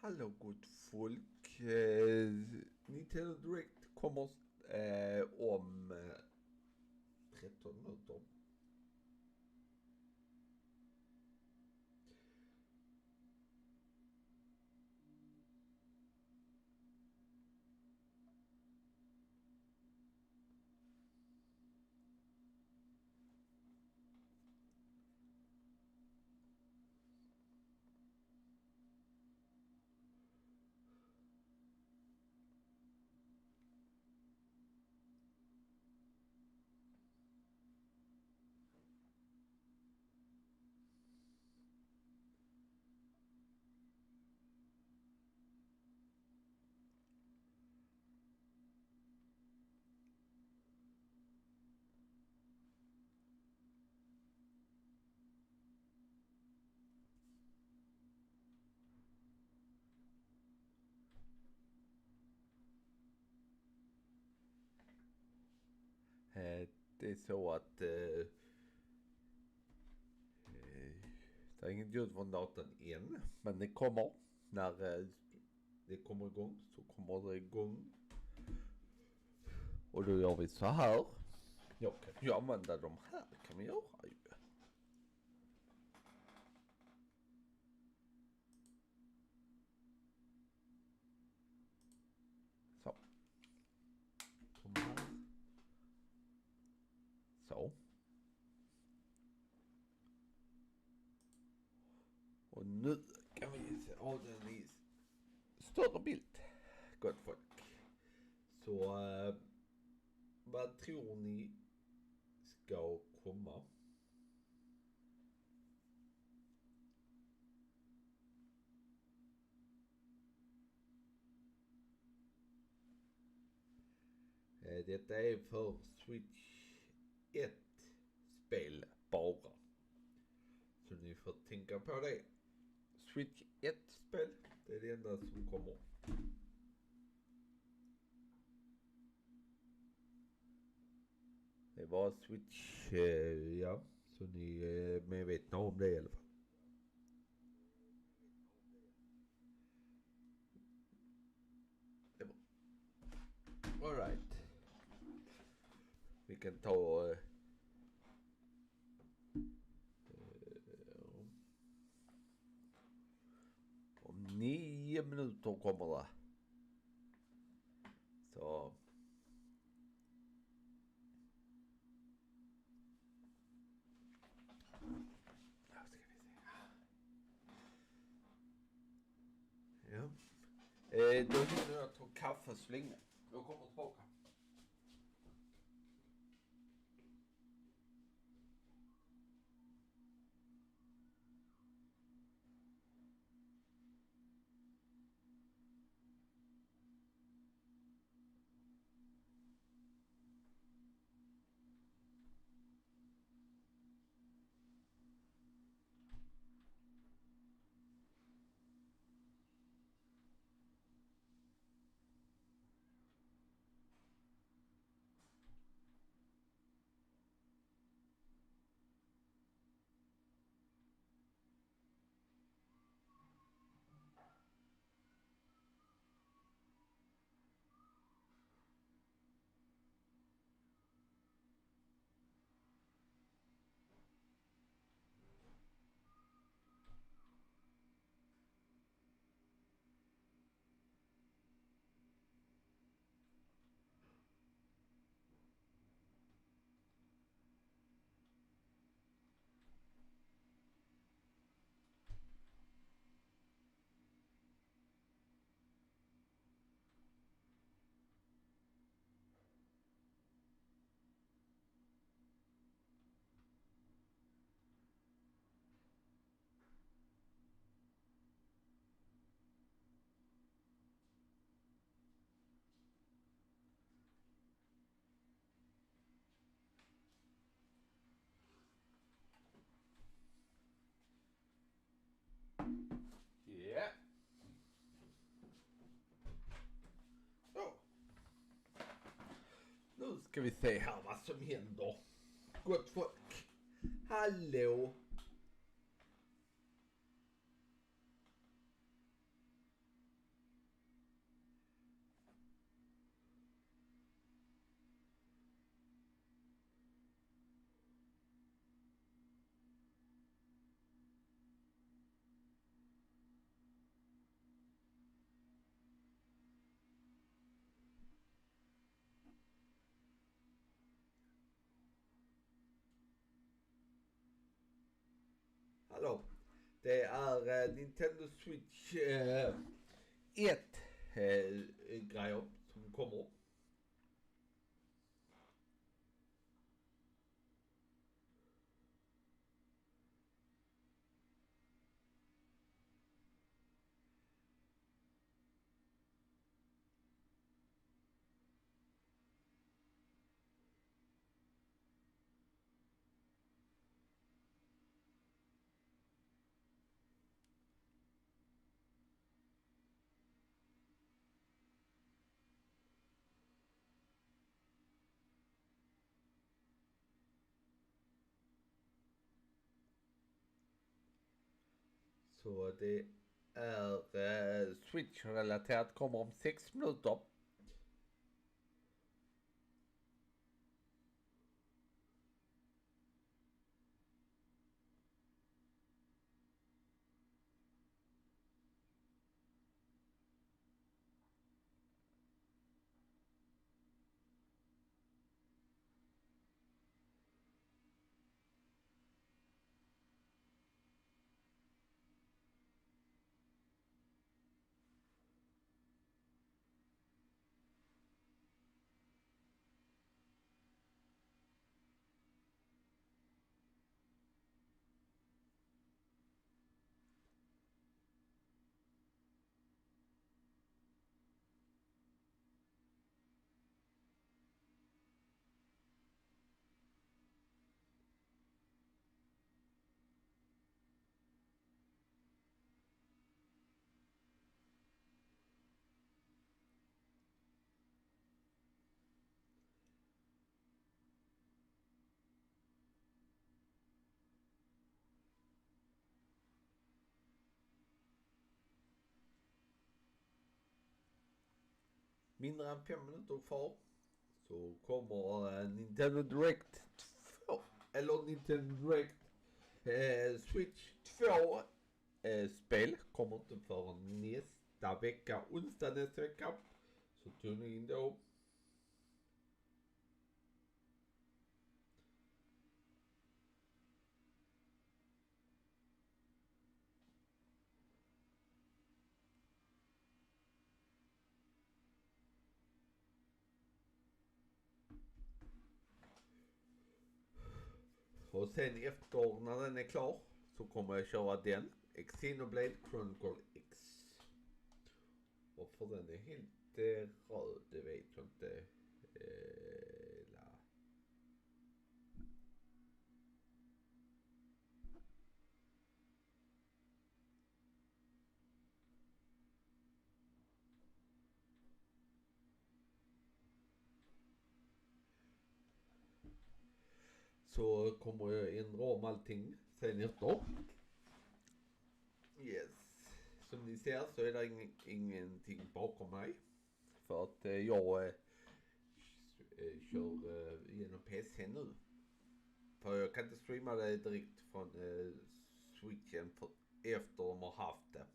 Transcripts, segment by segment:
Hallå gott folk. Nintendo Direct kommer om 13 minuter. Det är så att det är inget ljud från datorn än, men det kommer när det kommer igång, så kommer det igång. Och då gör vi så här. Jag kan ju använda de här, kan vi göra ju. Så. Kom här. Så. Och nu kan vi ha den i större bild. Gott folk. Så vad tror ni ska komma? Detta är för Switch 1 spel bara. Så ni får tänka på det. Switch 1 spel, det är det enda som kommer. Det var Switch, ja. Så ni är medvetna om det i alla fall. Det var. All right. Vi kan ta om 9 minuter kommer det. Så ja, ska vi se. Ja. Då hinner jag ta kaffe så länge. Jag kommer tillbaka. Yeah. Så. Nu ska vi se här vad som händer. Gott folk. Hallå. hallå. Det är Nintendo Switch 1 grejer som kommer. Så det är Switch-relaterat, kommer om 6 minuter. Mindre än 5 minuter kvar så kommer Nintendo Direct 2, eller Nintendo Direct Switch 2 spel kommer inte förrän nästa vecka, onsdag nästa vecka. Så tuna in då. Och sen efter när den är klar så kommer jag köra den. Xenoblade Chronicle X. Varför den är helt röd, det vet jag inte. Så kommer jag ändra om allting sen efter. Yes. Som ni ser så är det ingenting bakom mig. För att jag kör genom PC nu. För jag kan inte streama det direkt från Switchen efter de har haft det.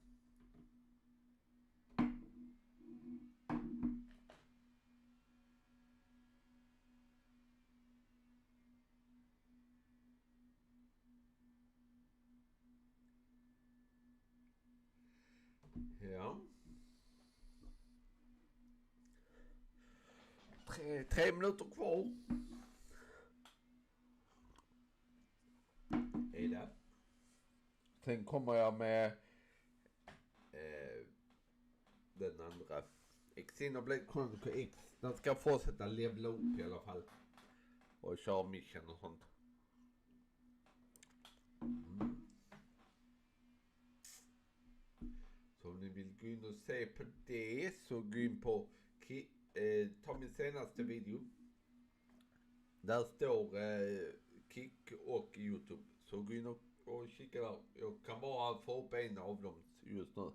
Ja. 3 minuter kvar. Är det. Sen kommer jag med den andra. Xenoblade Chronicle X. Den ska fortsätta levla upp i alla fall. Och köra mission och sånt. Så om ni vill gå in och se på det så gå in på ta min senaste video. Där står Kick och YouTube. Så gå in och kika där. Jag kan bara få upp en av dem just nu.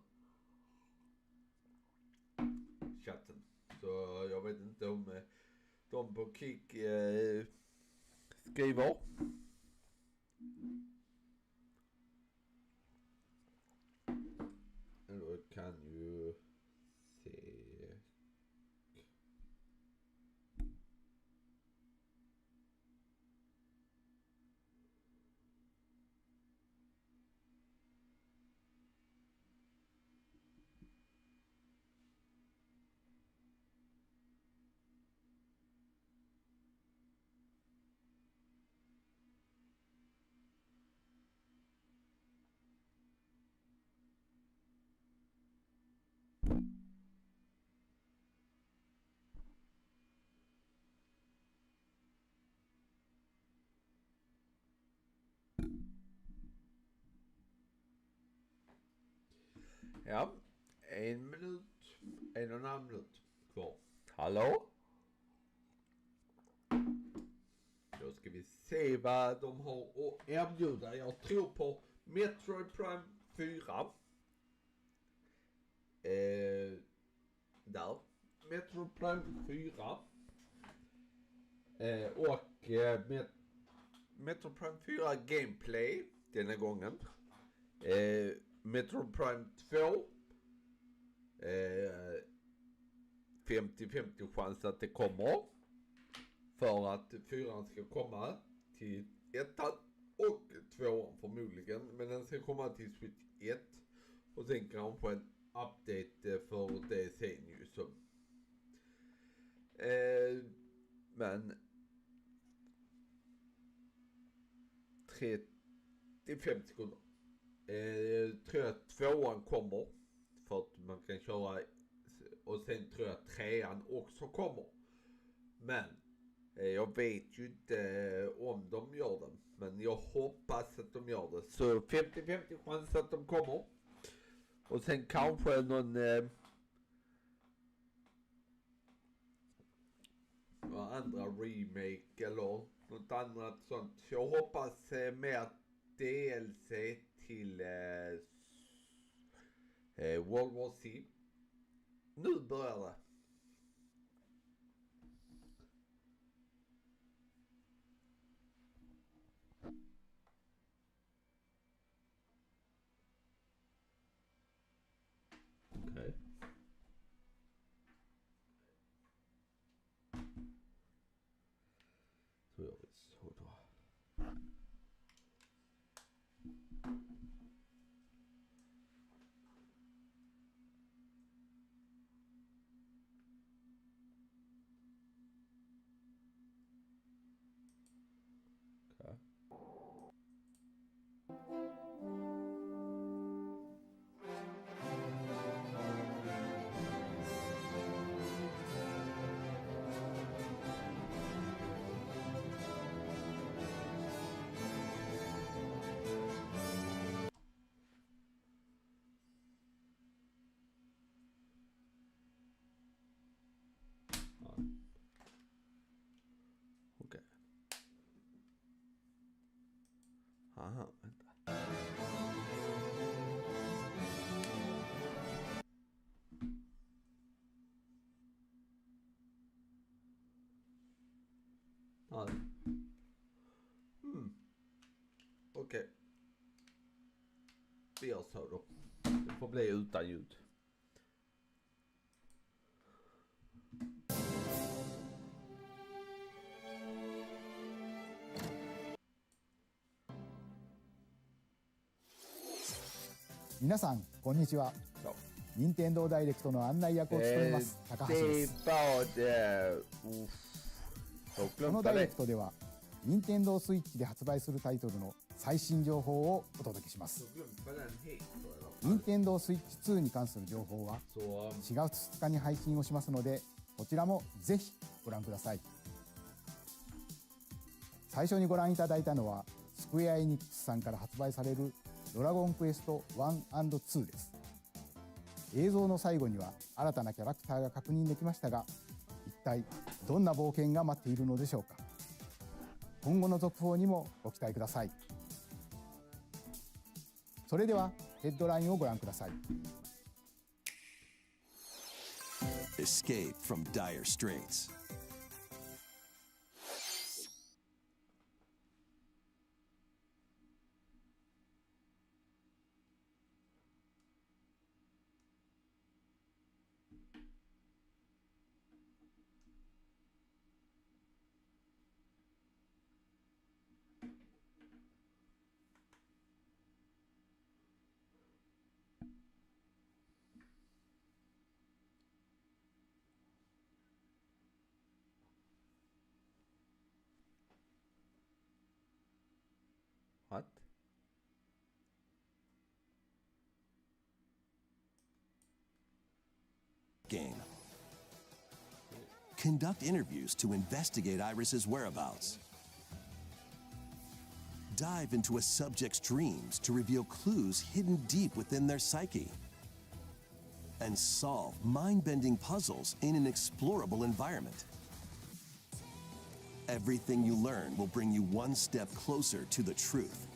Chatten. Så jag vet inte om de på Kick skriver. Eller kan ju se. Ja, 1 minut, 1,5 minut kvar. Hallå? Då ska vi se vad de har att erbjuda. Jag tror på Metroid Prime 4. Där. Metroid Prime 4. Och Metroid Prime 4 gameplay denna gången. Metroid Prime 2. 50-50 chans att det kommer. För att 4 ska komma till 1 och 2 förmodligen. Men den ska komma till Switch 1. Och sen kanske en update för det sen ju så. Men 35 sekunder. Tror jag att 2an kommer. För att man kan köra. Och sen tror jag att 3an också kommer. Men jag vet ju inte om de gör det. Men jag hoppas att de gör det. Så 50-50 chans att de kommer. Och sen kanske någon andra remake eller något annat sånt. Jag hoppas mer DLC till World War C. Nu börjar det. Okej. Så gör vi så då. Okay. aha, vänta. Ja. Okej. Vi gör så då. Det får bli utan ljud.皆さんこんにちは。任天堂ダイレクトの案内役を務めます高橋です。このダイレクトでは任天堂スイッチで発売するタイトルの最新情報をお届けします。任天堂スイッチ2に関する情報は4月2日に配信をしますので、こちらもぜひご覧ください。最初にご覧いただいたのはスクエアエニックスさんから発売されるドラゴンクエスト 1&2 です。映像の最後には新たなキャラクターが確認できましたが、一体どんな冒険が待っているのでしょうか。今後の続報にもご期待ください。それではヘッドラインをご覧ください。 Escape from dire straits. What? Game. Conduct interviews to investigate Iris's whereabouts. Dive into a subject's dreams to reveal clues hidden deep within their psyche. and solve mind-bending puzzles in an explorable environment. Everything you learn will bring you one step closer to the truth.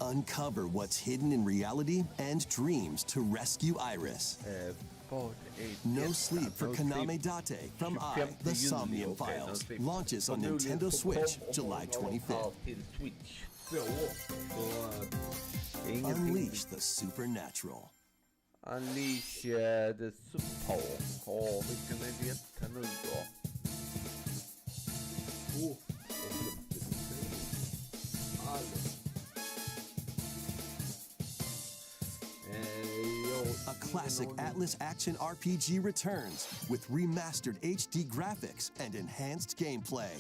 Uncover what's hidden in reality and dreams to rescue Iris. No Sleep for Kaname Date from The Somnium Files launches on Nintendo Switch July 25th. Unleash the supernatural. Unleash the support. Vilken är det nu då? A classic Atlas action RPG returns with remastered HD graphics and enhanced gameplay.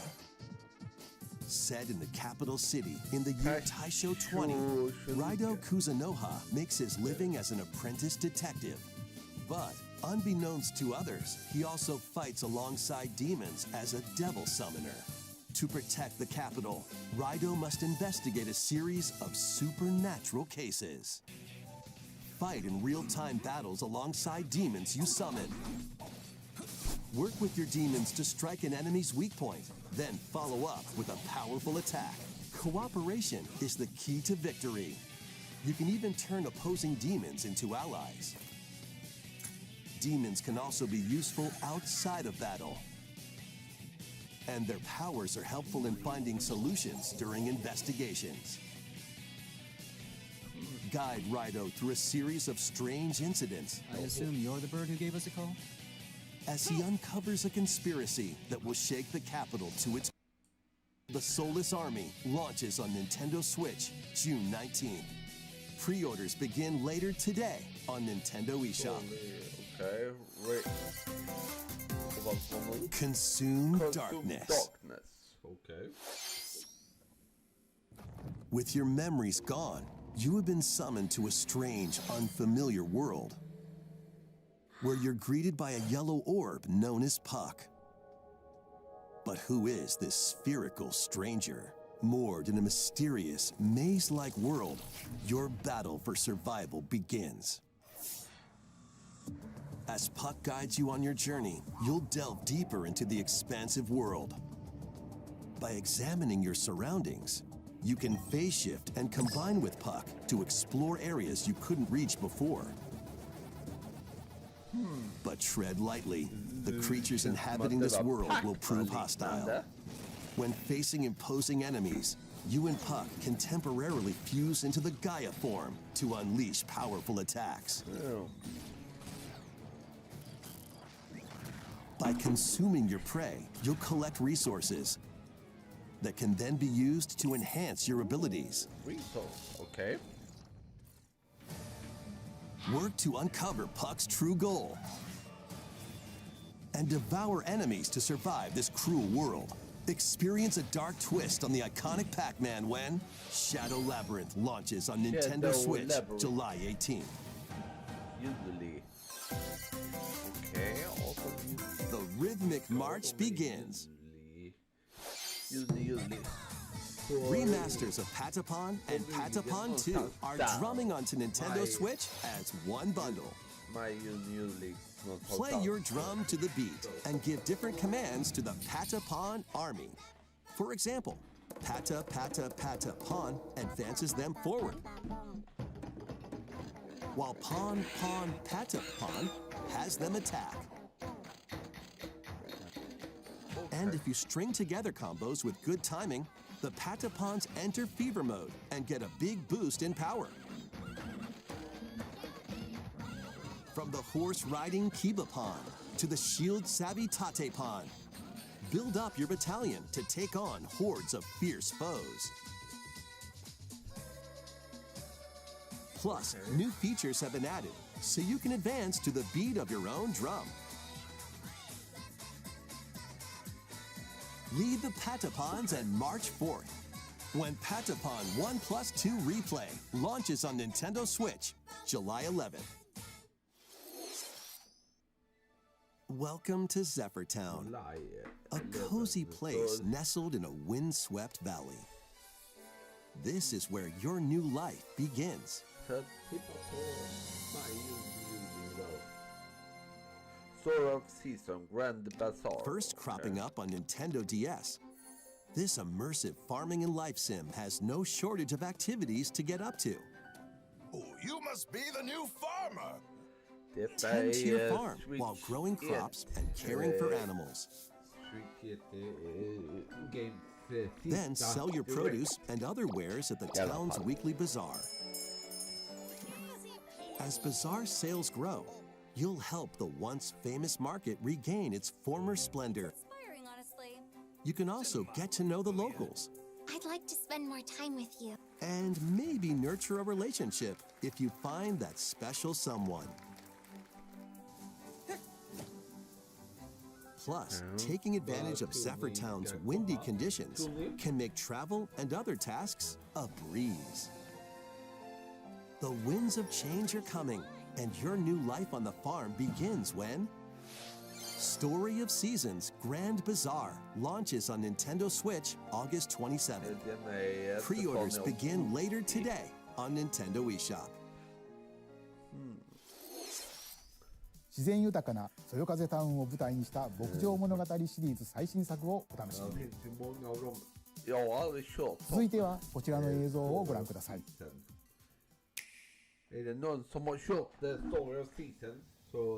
Set in the capital city in the year Taisho 20, Raido Kuzunoha makes his living as an apprentice detective. But unbeknownst to others, he also fights alongside demons as a devil summoner. To protect the capital, Raido must investigate a series of supernatural cases. Fight in real-time battles alongside demons you summon. Work with your demons to strike an enemy's weak point, then follow up with a powerful attack. Cooperation is the key to victory. You can even turn opposing demons into allies. Demons can also be useful outside of battle. And their powers are helpful in finding solutions during investigations. Guide Raido through a series of strange incidents. I assume you're the bird who gave us a call? As he uncovers a conspiracy that will shake the capital to its... The Soulless Army launches on Nintendo Switch June 19th. Pre-orders begin later today on Nintendo eShop. Okay, wait. Consume darkness. Okay. With your memories gone, you have been summoned to a strange, unfamiliar world, where you're greeted by a yellow orb known as Puck. But who is this spherical stranger? Moored in a mysterious, maze-like world, your battle for survival begins. As Puck guides you on your journey, you'll delve deeper into the expansive world. By examining your surroundings, you can phase shift and combine with Puck to explore areas you couldn't reach before. But tread lightly. The creatures inhabiting this world will prove hostile. When facing imposing enemies, you and Puck can temporarily fuse into the Gaia form to unleash powerful attacks. By consuming your prey, you'll collect resources that can then be used to enhance your abilities. Resource, okay. Work to uncover Puck's true goal and devour enemies to survive this cruel world. Experience a dark twist on the iconic Pac-Man when Shadow Labyrinth launches on Nintendo Switch July 18th. Usually. Okay, also The rhythmic march begins. Usually. Remasters of Patapon and Patapon 2 are drumming onto Nintendo Switch as one bundle. My usually not Play your drum to the beat and give different commands to the Patapon army. For example, Pata Pata Pata Pawn advances them forward, while Pawn Pawn Pata Pawn has them attack. And if you string together combos with good timing, the Patapons enter fever mode and get a big boost in power. From the horse-riding Kiba-Pon to the shield-savvy Tate-Pon, build up your battalion to take on hordes of fierce foes. Plus, new features have been added, so you can advance to the beat of your own drum. Lead the Patapons and march forth when Patapon 1+2 Replay launches on Nintendo Switch July 11th. Welcome to Zephyr Town, a cozy place nestled in a windswept valley. This is where your new life begins. Så jag tippar på maj, juni då. Story of Season Grand Bazaar. First cropping up on Nintendo DS. This immersive farming and life sim has no shortage of activities to get up to. Oh, you must be the new farmer. Tend to your farm while growing crops and caring for animals. Then sell your produce and other wares at the town's weekly bazaar. As bazaar sales grow, you'll help the once famous market regain its former splendor. Inspiring, honestly. You can also get to know the locals I'd like to spend more time with you. and maybe nurture a relationship if you find that special someone. Plus, taking advantage of Zephyr Town's windy conditions can make travel and other tasks a breeze. The winds of change are coming, and your new life on the farm begins when Story of Seasons Grand Bazaar launches on Nintendo Switch August 27th. Pre-orders begin later today on Nintendo eShop. 自然豊かなそよ風タウンを舞台にした牧場物語シリーズ最新作をお楽しみに。 Jag har aldrig kört. 続いてはこちらの映像をご覧ください。 Är det någon som har kört Story of Season så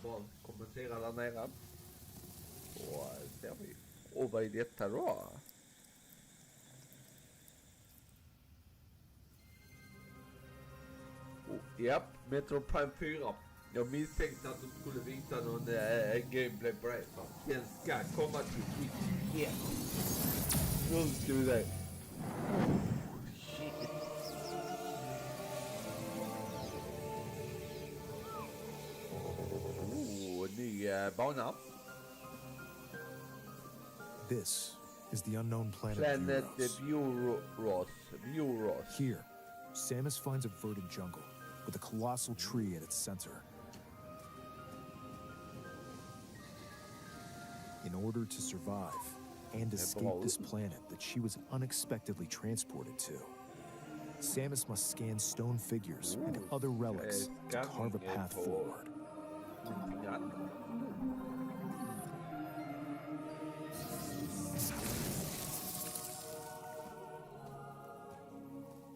bara kommentera där nere. Och ser vi. Och vad är detta då? Japp, Metro Prime 4. Jag misstänkte att de skulle visa någon gameplay på det. Den ska komma till Switch igen. Nu ska vi se. Ny bana. This is the unknown planet Planet Vuros. Vuros. Here, Samus finds a verdant jungle with a colossal tree at its center. In order to survive and escape this planet that she was unexpectedly transported to, Samus must scan stone figures and other relics to carve a path forward.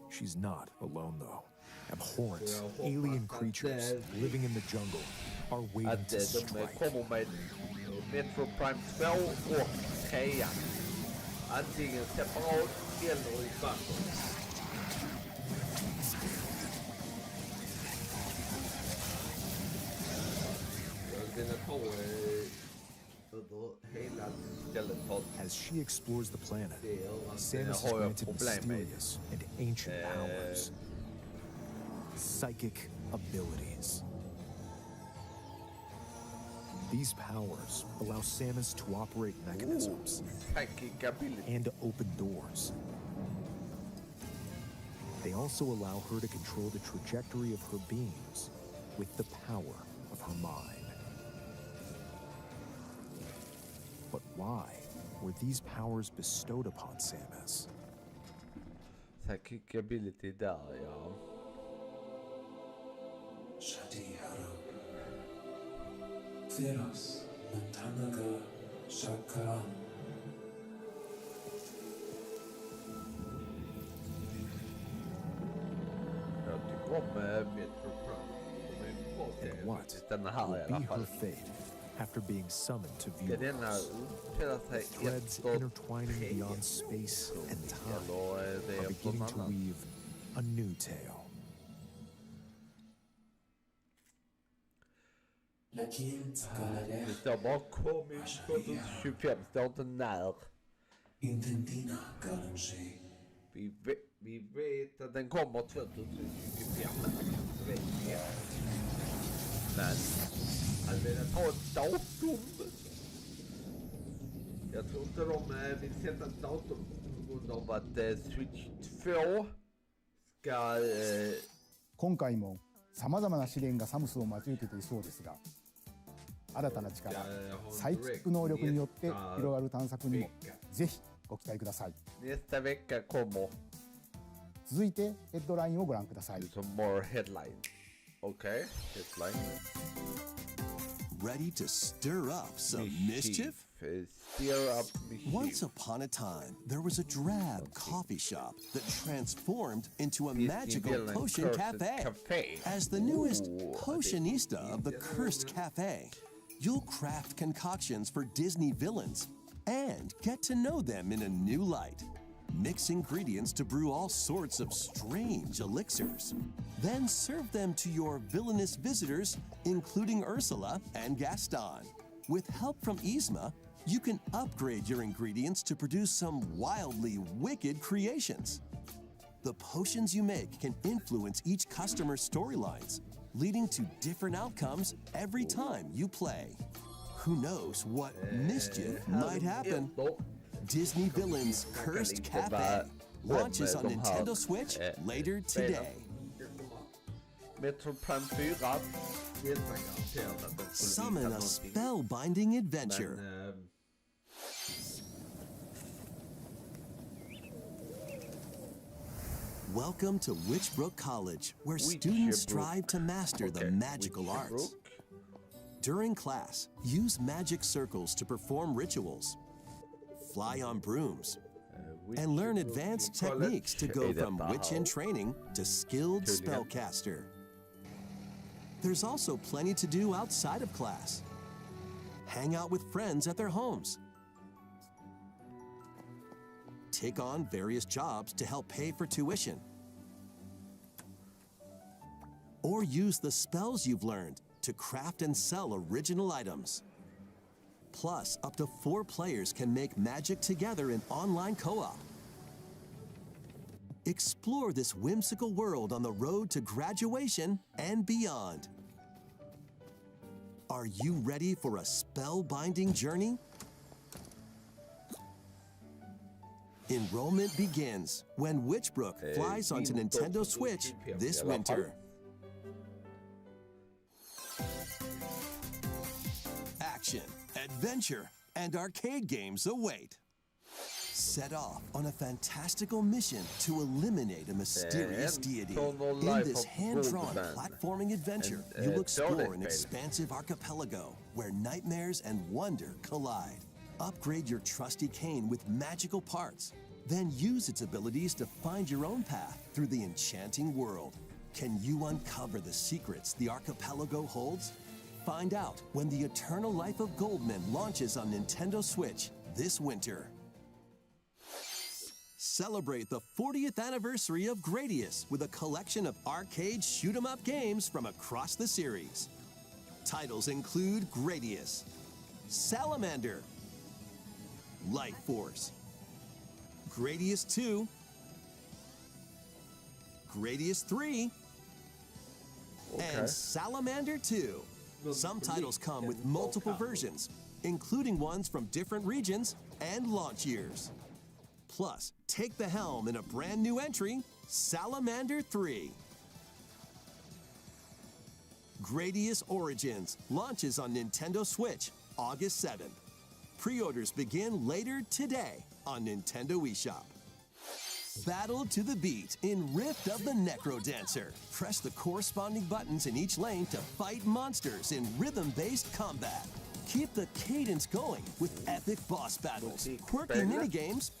She's not alone, though. Abhorrent, alien creatures living in the jungle are waiting to strike. Kommer med Metro Prime 2 och 3. Antingen separat eller i bundle. As she explores the planet, Samus is granted mysterious and ancient powers. Psychic abilities. These powers allow Samus to operate mechanisms and to open doors. They also allow her to control the trajectory of her beams with the power of her mind. But why were these powers bestowed upon Samus? Psychic ability där, ja. Jag tycker om Metro Prime. And what Den här will i be alla fall. her fate after being summoned to Ska denna Vuros? utspelar sig Threads efter intertwining 3 beyond space and time eller det are är beginning to någon annan. weave a new tale. Det står bara kom in 2025, det står inte när. Vi vet att den kommer 2025. Det vet vi. Men hade velat ha ett datum. Jag tror inte de vill sätta ett datum på grund av att Switch 2 ska... 今回もさまざまな試練がサムスを待ち受けていそうですが、新たな力、サイキック能力によって広がる探索にもぜひご期待ください。Nästa vecka kommer. 続いてヘッドラインをご覧ください。 Some more headline. Okay, headline. Ready to stir up some mischief? Stir up mischief. Once upon a time, there was a drab coffee shop that transformed into a magical villain potion cursed cafe. As the newest potionista of the cursed cafe, you'll craft concoctions for Disney villains and get to know them in a new light. Mix ingredients to brew all sorts of strange elixirs. Then serve them to your villainous visitors, including Ursula and Gaston. With help from Yzma, you can upgrade your ingredients to produce some wildly wicked creations. The potions you make can influence each customer's storylines, leading to different outcomes every time you play. Who knows what mischief might happen? Disney Villains Cursed Cafe launches on Nintendo Switch later today. Metro Prime 4 vet man garanterat att de skulle Summon hitta a någonting. spellbinding adventure. Men, Welcome to Witchbrook College, where students strive to master the magical arts. During class, use magic circles to perform rituals, fly on brooms, and learn advanced techniques to go from witch in training to skilled spellcaster. There's also plenty to do outside of class. Hang out with friends at their homes. Take on various jobs to help pay for tuition. Or use the spells you've learned to craft and sell original items. Plus, up to 4 players can make magic together in online co-op. Explore this whimsical world on the road to graduation and beyond. Are you ready for a spellbinding journey? Enrollment begins when Witchbrook flies onto Nintendo Switch this winter. Action, adventure, and arcade games await. Set off on a fantastical mission to eliminate a mysterious deity. In this hand-drawn platforming adventure, you will explore an expansive archipelago where nightmares and wonder collide. Upgrade your trusty cane with magical parts, then use its abilities to find your own path through the enchanting world. Can you uncover the secrets the archipelago holds? Find out when the Eternal Life of Goldman launches on Nintendo Switch this winter. Celebrate the 40th anniversary of Gradius with a collection of arcade shoot-'em-up games from across the series. Titles include Gradius, Salamander, Light Force, Gradius 2, Gradius 3, and Salamander 2. Some titles come with multiple versions, including ones from different regions and launch years. Plus, take the helm in a brand new entry, Salamander 3. Gradius Origins launches on Nintendo Switch August 7th. Pre-orders begin later today on Nintendo eShop. Battle to the beat in Rift of the Necro Dancer. Press the corresponding buttons in each lane to fight monsters in rhythm-based combat. Keep the cadence going with epic boss battles, quirky minigames,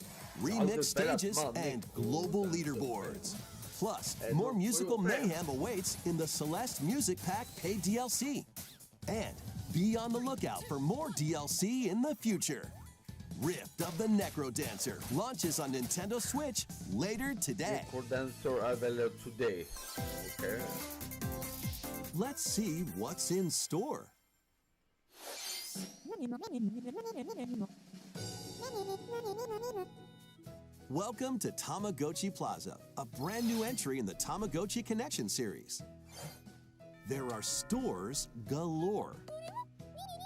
remix stages, and global leaderboards. Plus, more musical mayhem awaits in the Celeste Music Pack paid DLC. And be on the lookout for more DLC in the future. Rift of the Necro Dancer launches on Nintendo Switch later today. Necro Dancer available today. Okay. Let's see what's in store. Welcome to Tamagotchi Plaza, a brand new entry in the Tamagotchi Connection series. There are stores galore.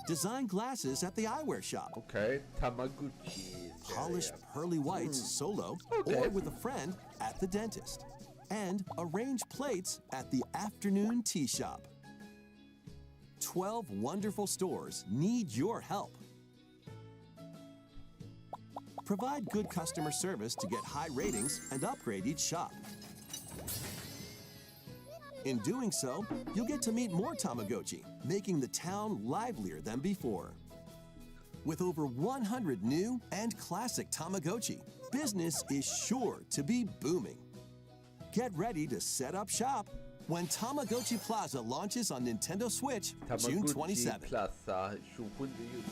Design glasses at the eyewear shop. Okay, Tamagotchi. Polish pearly whites solo or with a friend at the dentist. And arrange plates at the afternoon tea shop. 12 wonderful stores need your help. Provide good customer service to get high ratings and upgrade each shop. In doing so, you'll get to meet more Tamagotchi, making the town livelier than before. With over 100 new and classic Tamagotchi, business is sure to be booming. Get ready to set up shop when Tamagotchi Plaza launches on Nintendo Switch June 27th. Plaza 27 juni.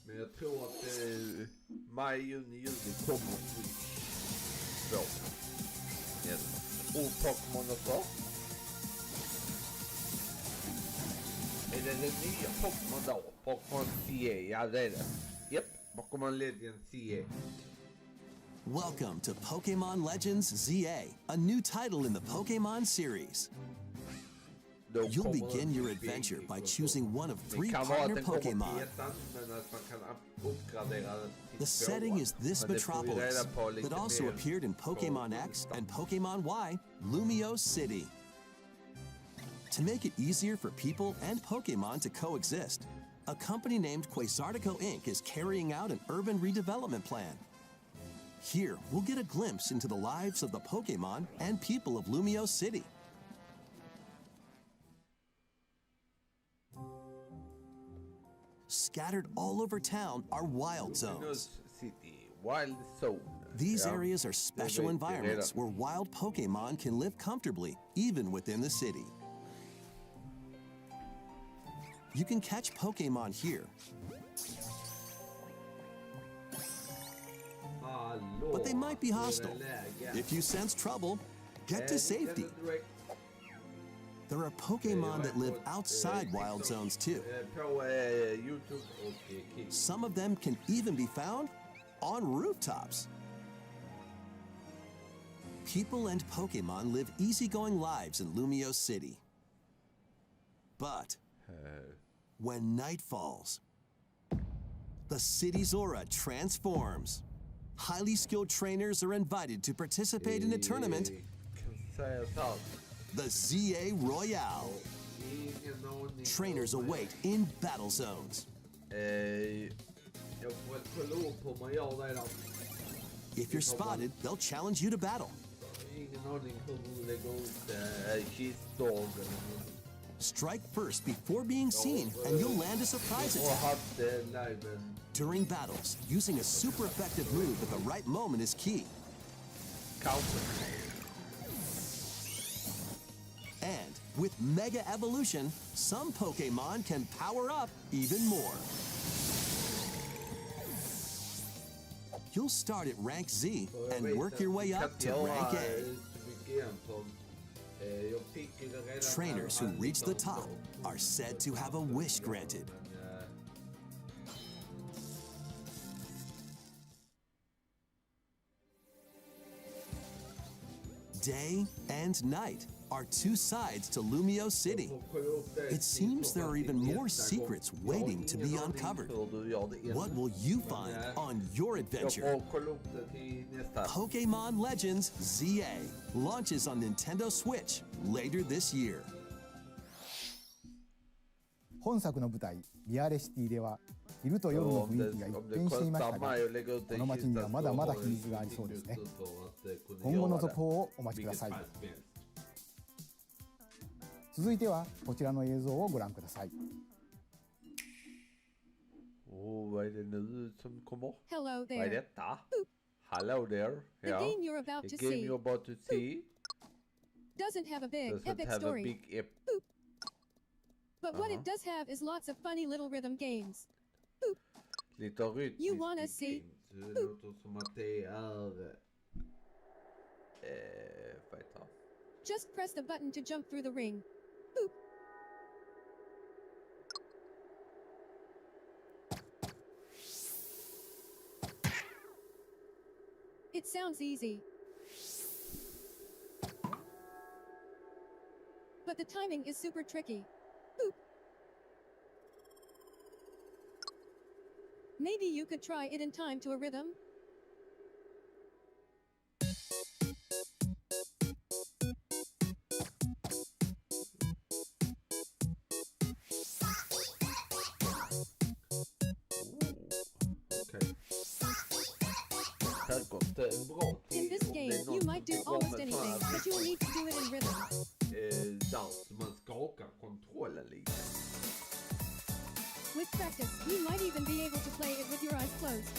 Men jag tror att maj, juni, juli kommer Switch 2. Yes. Och Pokémon också. Är det den nya Pokémon då? Pokémon CA, ja det är det. Japp, Pokémon Legends CA. Welcome to Pokemon Legends ZA, a new title in the Pokemon series. You'll begin your adventure by choosing one of 3 partner Pokemon. The setting is this metropolis, that also appeared in Pokemon X and Pokemon Y, Lumio City. To make it easier for people and Pokemon to coexist, a company named Quasartico Inc. is carrying out an urban redevelopment plan. Here, we'll get a glimpse into the lives of the Pokemon and people of Lumio City. Scattered all over town are wild zones. City, Wild Zone. These areas are special environments where wild Pokemon can live comfortably, even within the city. You can catch Pokemon here, but they might be hostile. If you sense trouble, get to safety. There are Pokemon that live outside wild zones too. Some of them can even be found on rooftops. People and Pokemon live easygoing lives in Lumio City. But when night falls, the city's aura transforms. Highly skilled trainers are invited to participate in a tournament, the ZA Royale. Trainers await in battle zones. If you're spotted, they'll challenge you to battle. Strike first before being seen, and you'll land a surprise attack. During battles, using a super effective move at the right moment is key. And with Mega Evolution, some Pokemon can power up even more. You'll start at rank Z and work your way up to rank A. Trainers who reach the top are said to have a wish granted. Day and night are 2 sides to Lumio City. It seems there are even more secrets waiting to be uncovered. What will you find on your adventure? Pokemon Legends ZA launches on Nintendo Switch later this year. 本作の舞台リアレシティでは昼と夜の雰囲気が一変していましたが、この街にはまだまだ秘密がありそうですね。今後の続報をお待ちください。続いてはこちらの映像をご覧ください。Vad är det nu som kommer? Hello there. Vad är detta? Hello there. The game you're about The to game see you're about to see doesn't have a big doesn't epic have story. a big But what it does have is lots of funny little rhythm games. lite rytmiskt. You wanna see? Det låter som att det är vad heter det? Just press the button to jump through the ring. Boop. It sounds easy. But the timing is super tricky. Boop. Maybe you could try it in time to a rhythm. Här gått en bra tid. this game, you might do almost anything, but you will need to do it in rhythm. Dans, man skakar kontrollen lite. With practice, you might even be able to play it with your eyes closed.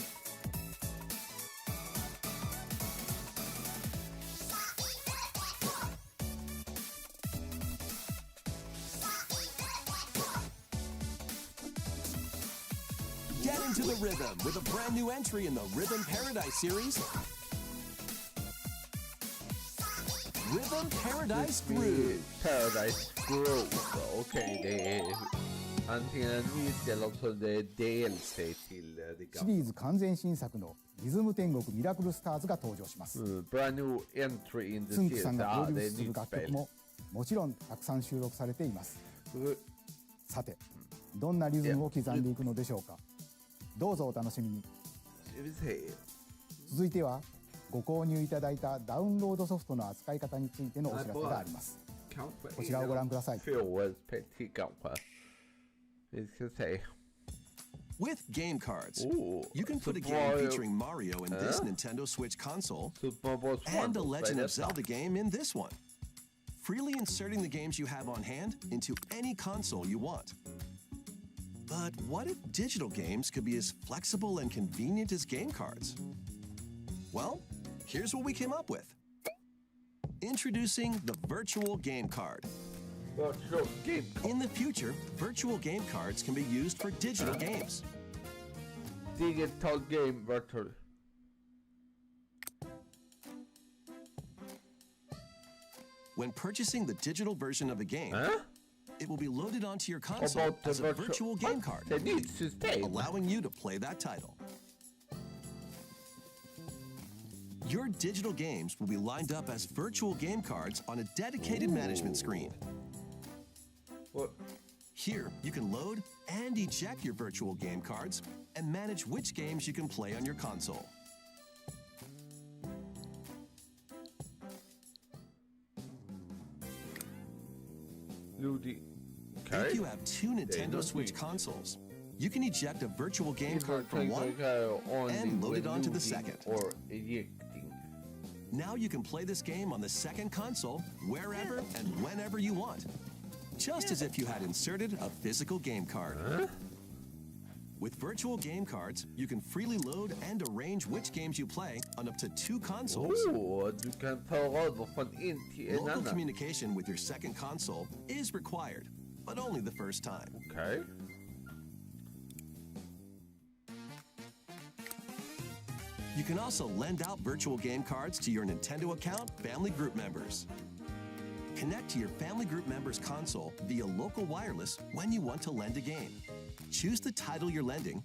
Get into the rhythm with a brand new entry in the Rhythm Paradise series. Rhythm Paradise Groove. Paradise Groove. Okej, det är antingen en nytt eller så det är DLC till det シリーズ完全新作のリズム天国ミラクルスターズが登場します。Brand new entry in the つんく series. さんがプロデュdet är ースする nytt 楽曲 spel. ももちろんたくさん収録されています。 Uh, さて、どんなリズムを刻んでいくのでしょうか。どうぞお楽しみに。 Ska vi se. 続いてはご購入いただいたダウンロードソフトの扱い方についてのお知らせがあります。 Kanske こちらをご覧ください。 få spel till kanske. Vi ska se. With game cards, Ooh, you can put a Super game Mario- featuring Mario in this Nintendo Switch console Super Mario Bros. and a 1, Legend vad är of detta? Zelda game in this one. Freely inserting the games you have on hand into any console you want. But what if digital games could be as flexible and convenient as game cards? Well, here's what we came up with. Introducing the virtual game card. Virtual game. In the future, virtual game cards can be used for digital games. Digital game virtual. When purchasing the digital version of a game, it will be loaded onto your console About the as a virtual game card, Det är nytt system. allowing you to play that title. Your digital games will be lined up as virtual game cards on a dedicated management screen. What? Here, you can load and eject your virtual game cards and manage which games you can play on your console. Ludi. If you have two Nintendo Switch consoles, you can eject a virtual game card from one and load it onto the second. Or ejecting. Now you can play this game on the second console wherever and whenever you want, just as if you had inserted a physical game card. With virtual game cards, you can freely load and arrange which games you play on up to two consoles. Du kan föra över från en till en Local annan. communication with your second console is required, but only the first time. Okej. You can also lend out virtual game cards to your Nintendo account family group members. Connect to your family group members' console via local wireless when you want to lend a game. Choose the title you're lending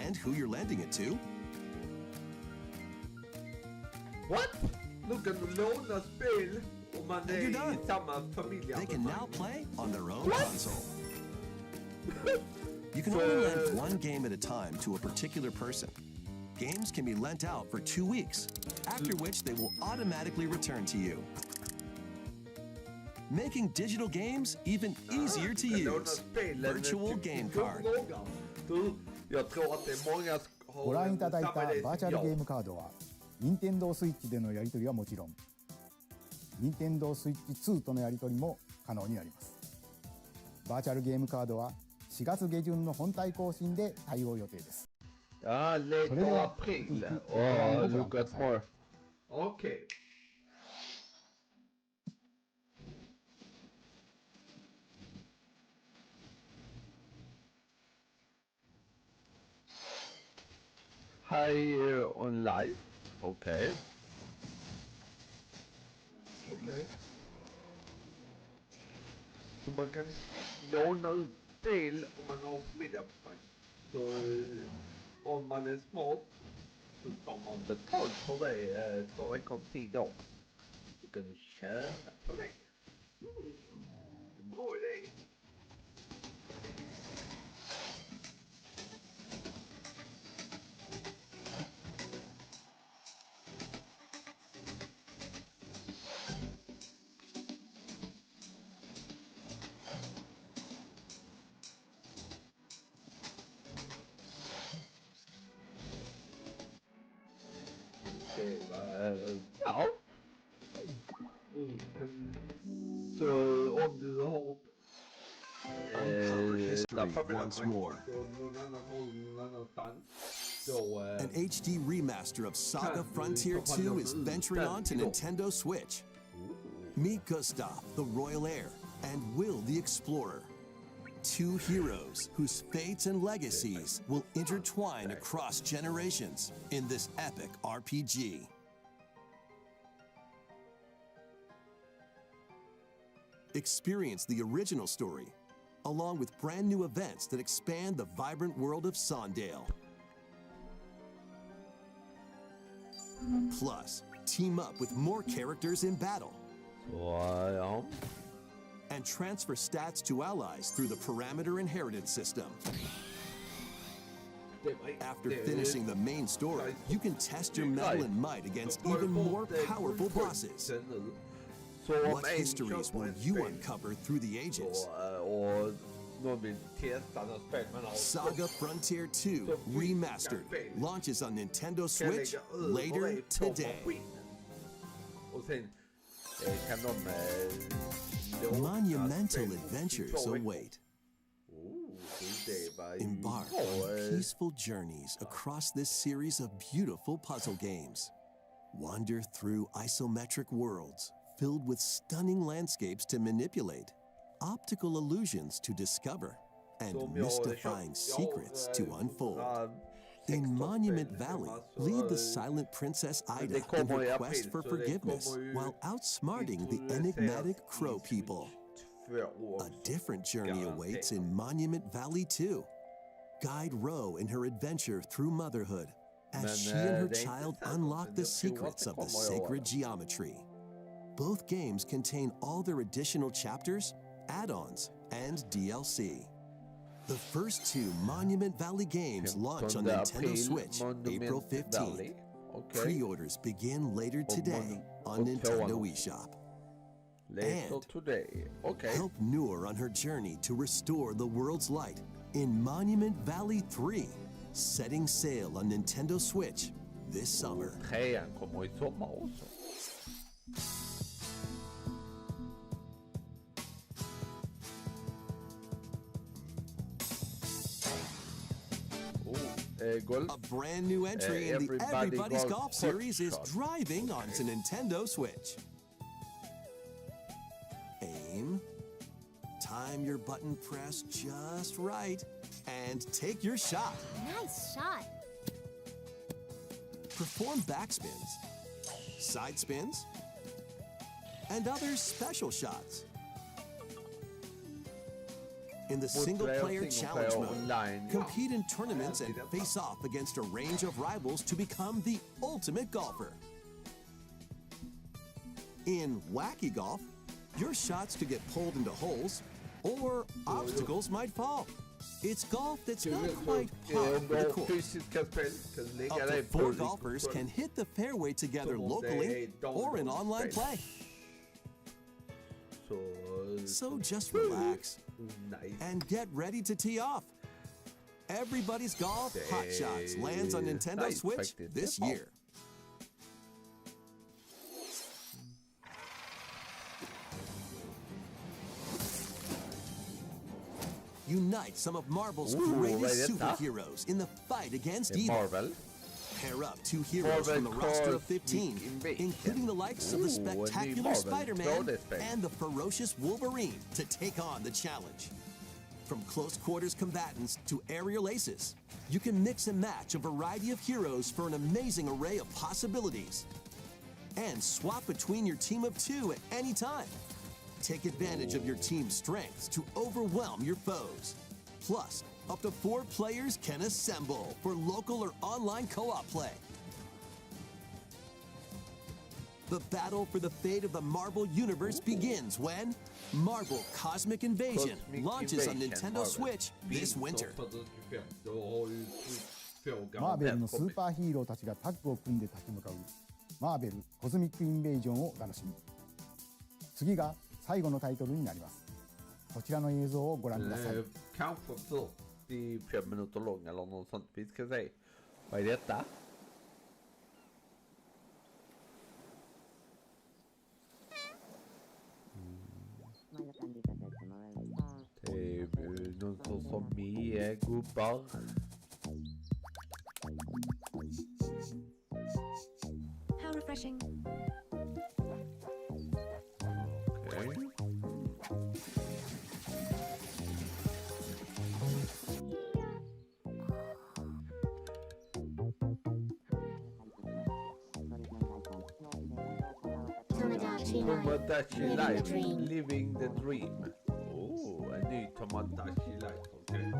and who you're lending it to. What? Nu kan du låna spel om man And är you're i done. samma familj. They can now play on their own What? console. You can only lend one game at a time to a particular person. Games can be lent out for 2 weeks, after which they will automatically return to you. Making digital games even easier to use. Virtual game card. Du, jag tror att det är många har ご覧いただいたsamma idéバーチャsom jag. ルゲームカードは任天堂スイッチでのやり取りはもちろん任天堂スイッチ2とのやり取りも可能になります。バーチャルゲームカードは4月下旬の本体更新で対応予定です。 Ja, later april. Look at more. Okej. Hi on live. Okej. Så man kan låna ut spel om man har middagspack. Så om man är smart så tar man betalt för det 2 veckors tid då. Så kan du tjäna på det. Bra idé. Ja. Så om du har History once more. An HD remaster of Saga Frontier 2 is venturing on to Nintendo Switch. Meet Gustav, the royal heir, and Will the explorer. Two heroes whose fates and legacies will intertwine across generations in this epic RPG. Experience the original story, along with brand new events that expand the vibrant world of Sondale. Plus, team up with more characters in battle. And transfer stats to allies through the parameter inheritance system. After finishing the main story, you can test your mettle and might against even more powerful bosses. What histories will you uncover through the ages? Saga Frontier 2 Remastered launches on Nintendo Switch later today. Monumental adventures await. Embark on peaceful journeys across this series of beautiful puzzle games. Wander through isometric worlds filled with stunning landscapes to manipulate, optical illusions to discover, and mystifying secrets to unfold. In Monument Valley, lead the silent Princess Ida in her quest for forgiveness while outsmarting the enigmatic Crow people. A different journey awaits in Monument Valley 2. Guide Ro in her adventure through motherhood as she and her child unlock the secrets of the sacred geometry. Both games contain all their additional chapters, add-ons, and DLC. The first two Monument Valley games launch on Nintendo Switch April 15th. Pre-orders begin later today on Nintendo eShop. And help Noor on her journey to restore the world's light in Monument Valley 3, setting sail on Nintendo Switch this summer. A brand new entry in the Everybody's Golf series is driving onto Nintendo Switch. Aim, time your button press just right, and take your shot. Nice shot. Perform backspins, side spins, and other special shots. In the single-player challenge mode, compete in tournaments and face off against a range of rivals to become the ultimate golfer. In Wacky Golf, your shots could get pulled into holes, or obstacles might fall. It's golf that's not quite par for the course. Up to 4 golfers can hit the fairway together locally or in online play. So just relax and get ready to tee off. Everybody's Golf Hot Shots lands on Nintendo Switch this year. Unite some of Marvel's greatest superheroes in the fight against evil. Pair up 2 heroes from the roster of 15, including the likes of the spectacular Spider-Man and the ferocious Wolverine to take on the challenge. From close quarters combatants to aerial aces, you can mix and match a variety of heroes for an amazing array of possibilities. And swap between your team of 2 at any time. Take advantage of your team's strengths to overwhelm your foes. Plus, up to 4 players can assemble for local or online co-op play. The battle for the fate of the Marvel Universe begins when Marvel Cosmic Invasion launches on Nintendo Switch this winter. マーベルのスーパーヒーローたちがタッグを組んで立ち向かうマーベルコズミックインベージョンをお楽しみに。次が最後のタイトルになります。こちらの映像をご覧ください。Kanske 45 minuter lång eller något sånt. Vi ska se. Vad är detta? Som är gubbar. How refreshing. Okej. Tomodachi Life, Living the Dream. En ny Tomodachi Life. Okej.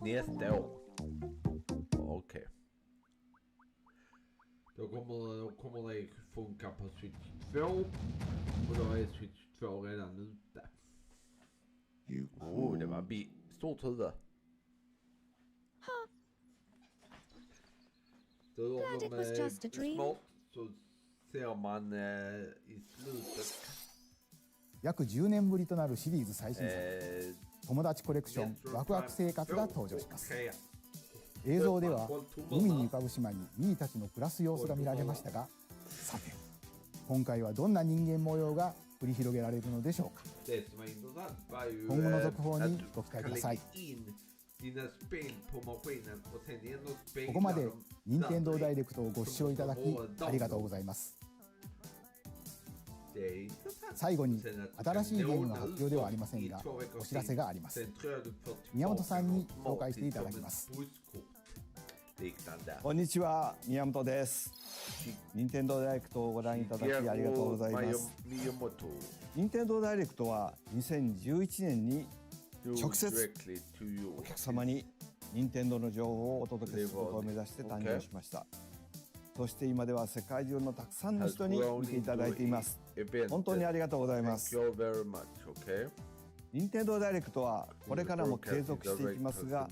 Nästa år. Okej. Då kommer det funka på Switch 2. Och då är Switch 2 redan ute. Det var stort huvud. Så om de är smart så ser man i slutet. 約10年ぶりとなるシリーズ最新作、友達コレクションワクワク生活が登場します。映像では海に浮かぶ島にミーたちの暮らす様子が見られましたが、さて今回はどんな人間模様が繰り広げられるのでしょうか。今後の続報にご期待ください。ここまで任天堂ダイレクトをご視聴いただきありがとうございます。最後に新しいゲームの発表ではありませんが、お知らせがあります。宮本さんに紹介していただきます。こんにちは、宮本です。任天堂ダイレクトをご覧いただきありがとうございます。任天堂ダイレクトは2011年に直接お客様に任天堂の情報をお届けすることを目指して誕生しました。そして今では世界中のたくさんの人に見ていただいています。本当にありがとうございます。任天堂ダイレクトはこれからも継続していきますが、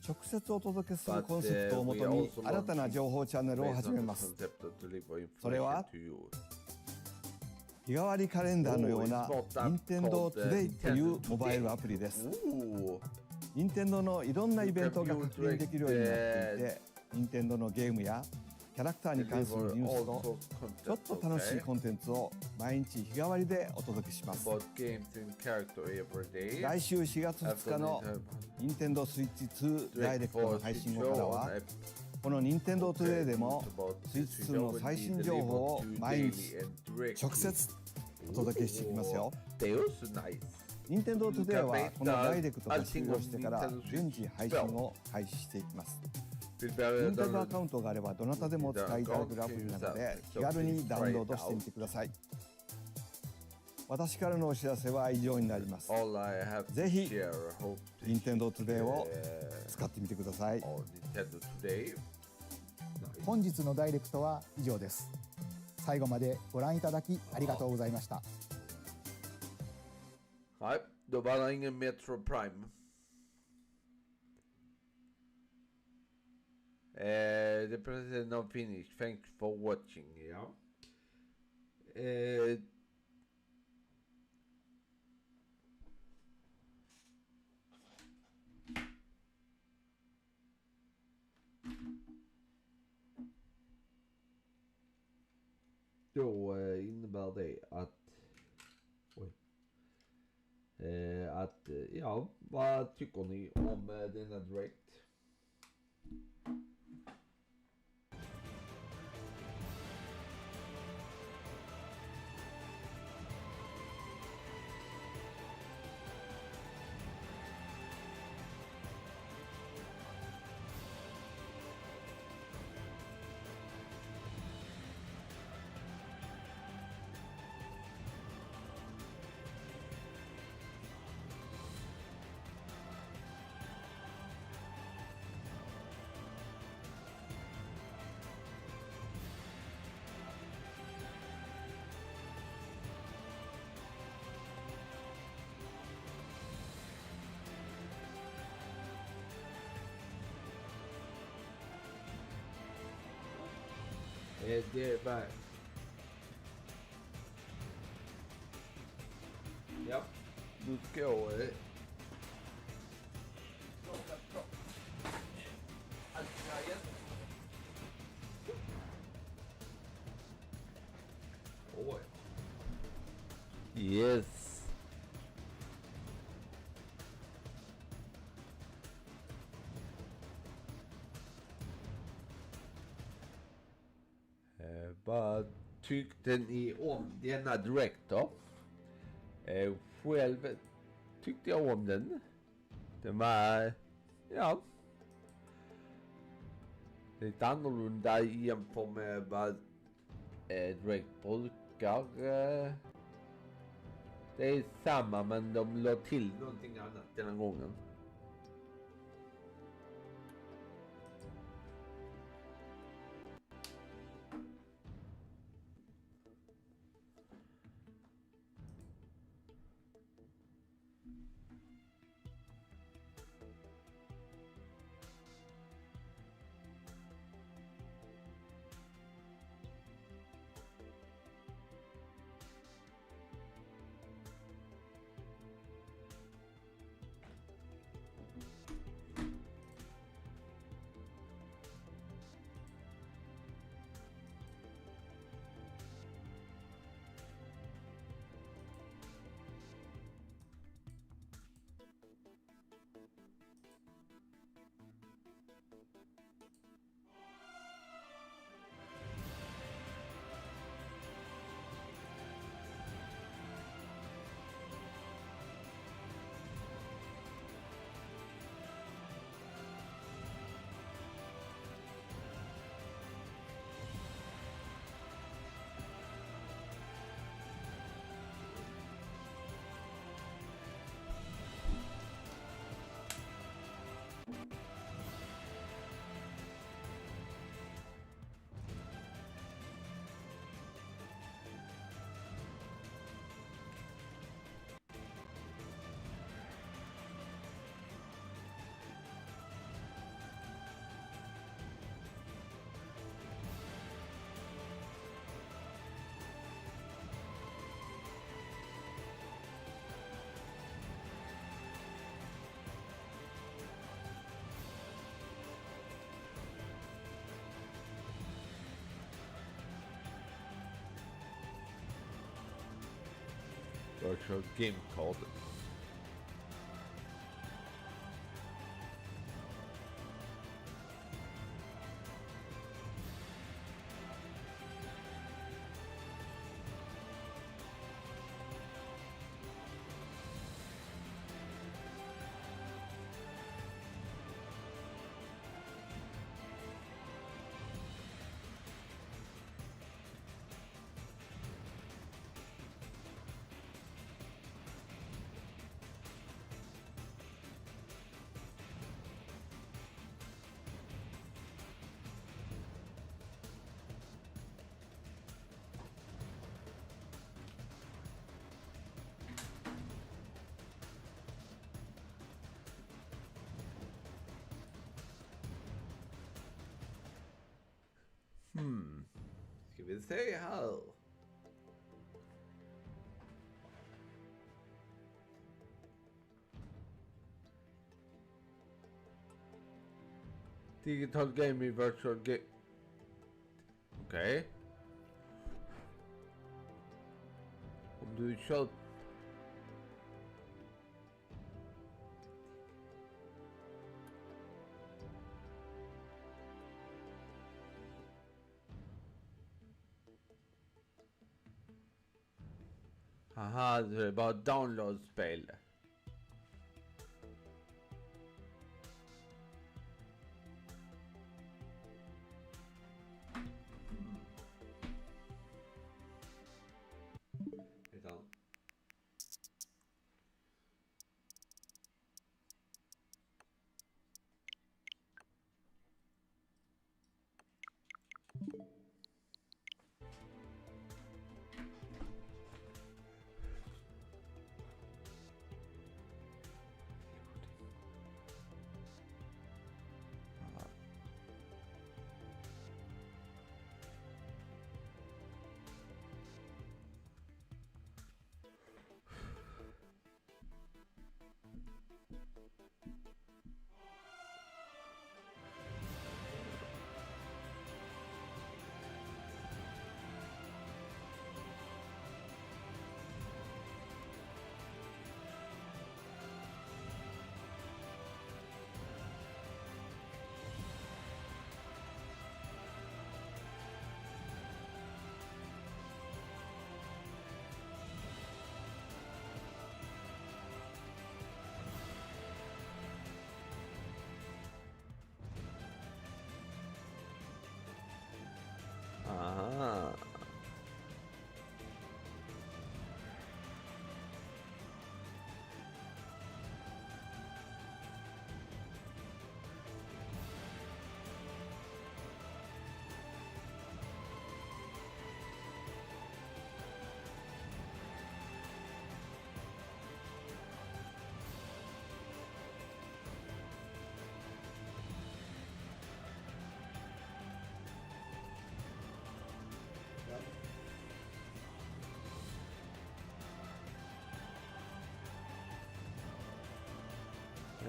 直接お届けするコンセプトをもとに新たな情報チャンネルを始めます。それは日替わりカレンダーのような任天堂トゥデイというモバイルアプリです。任天堂のいろんなイベントが確認できるようになっていて、任天堂のゲームやキャラクターに関するニュースとちょっと楽しいコンテンツを毎日日替わりでお届けします。来週4月2日の任天堂スイッチ2ダイレクトの配信後からは、この任天堂トゥデイでもスイッチ2の最新情報を毎日直接お届けしていきますよ。任天堂トゥデイはこのダイレクトが終了してから順次配信を開始していきます。任天堂アカウントがあればどなたでもお使いいただけるアプリなので気軽にダウンロードしてみてください。私からのお知らせは以上になります。ぜひ任天堂トゥデイを使ってみてください。本日のダイレクトは以上です。最後までご覧いただきありがとうございました。Nej, då var det ingen Metro Prime. The president of Finish. Thanks for watching. Ja. Då innebär det att ja, vad tycker ni om denna direkt? Det var... Ja, nu ska jag... Yes. Vad tyckte ni om denna director? Själv tyckte jag om den. Den var, ja, lite annorlunda jämfört med vad direkt brukar. Det är samma, men de la till någonting annat den här gången. Virtual game card. Ska vi se här. Digital game i virtual game. Okej. Om du kör. Haha, det är bara download-spel.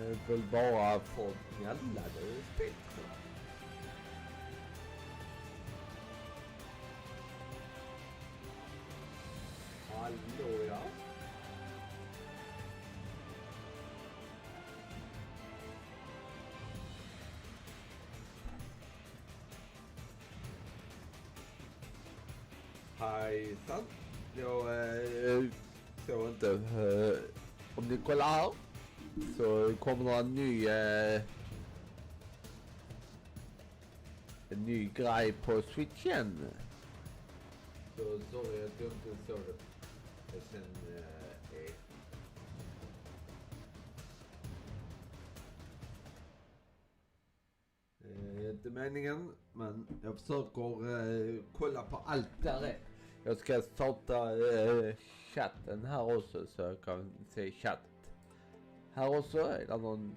Väl bara för gnällade spel. Hallå ja. Hejsan. Jag såg inte om ni kollar här så kommer det en ny grej på switchen. Så sorry att jag inte såg det. Sen inte meningen, men jag försöker kolla på allt där är. Jag ska starta chatten här också så jag kan se chatt. Här också är det någon.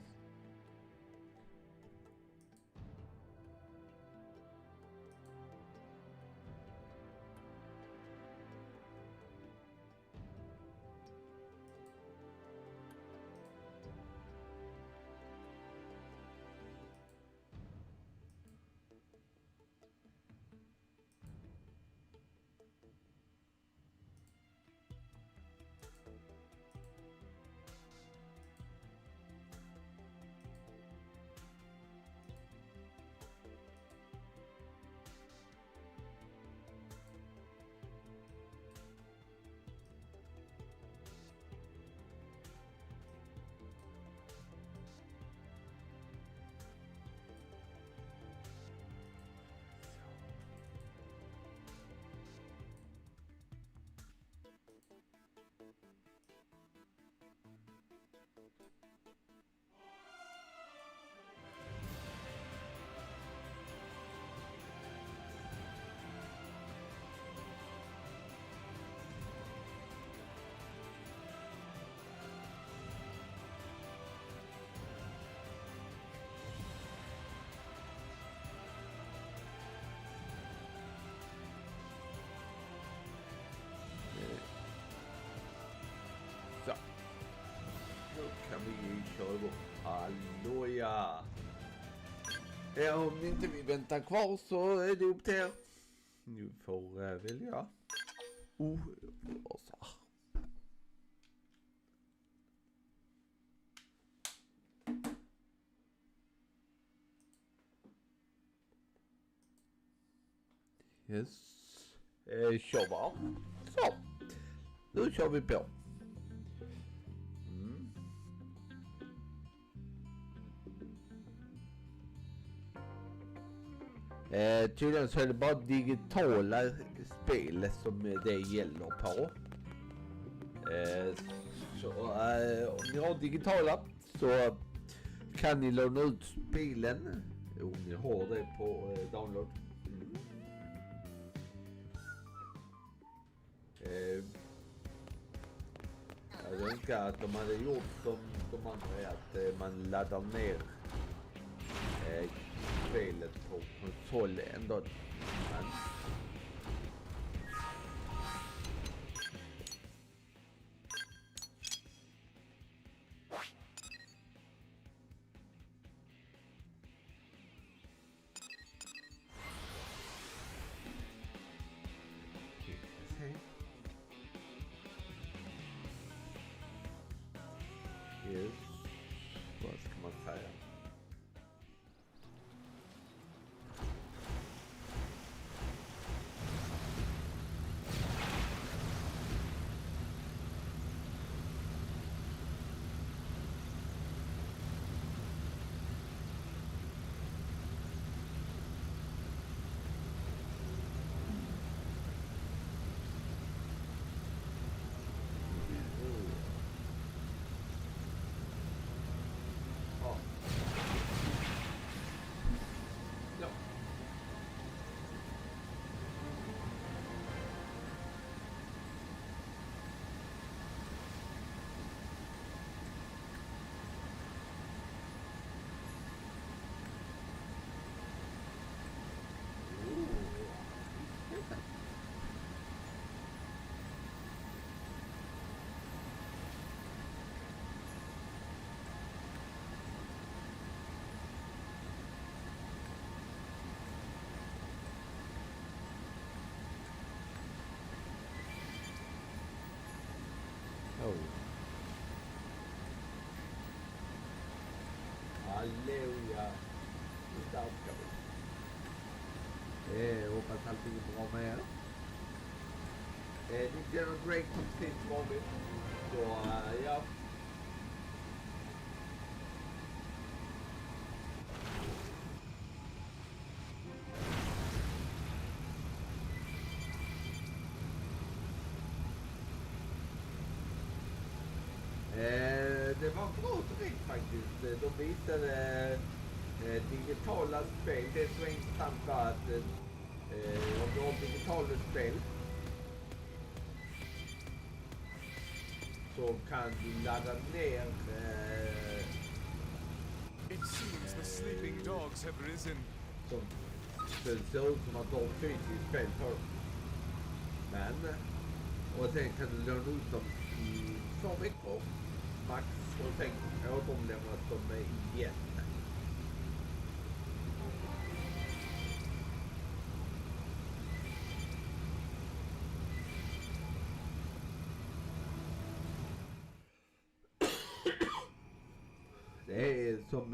Så. Då kan vi ju köra igång. Hallå ja. Om ni inte vill vänta kvar så är det upp till er. Nu får välja. Så. Yes. Kör bara. Så. Nu kör vi på. Tydligen så är det bara digitala spel som det gäller på. Så om ni har digitala så kan ni låna ut spelen om ni har det på download. Jag önskar att de hade gjort som de andra, att man laddar ner spelet på konsol ändå. Men yes. Vad ska man säga? Där ska vi. Hoppas allting är bra med er. Nintendo Drake som sist vanligt. Så ja. Det var bra direkt faktiskt. De visade digitala spel. Det är så intressant att om du har digitala spel så kan du ladda ner It seems the sleeping dogs have risen. som det ser ut som att de har fysiskt spel på. Men och sen kan du låna ut dem i 2 veckor max och sen återlämnas de igen. Det är som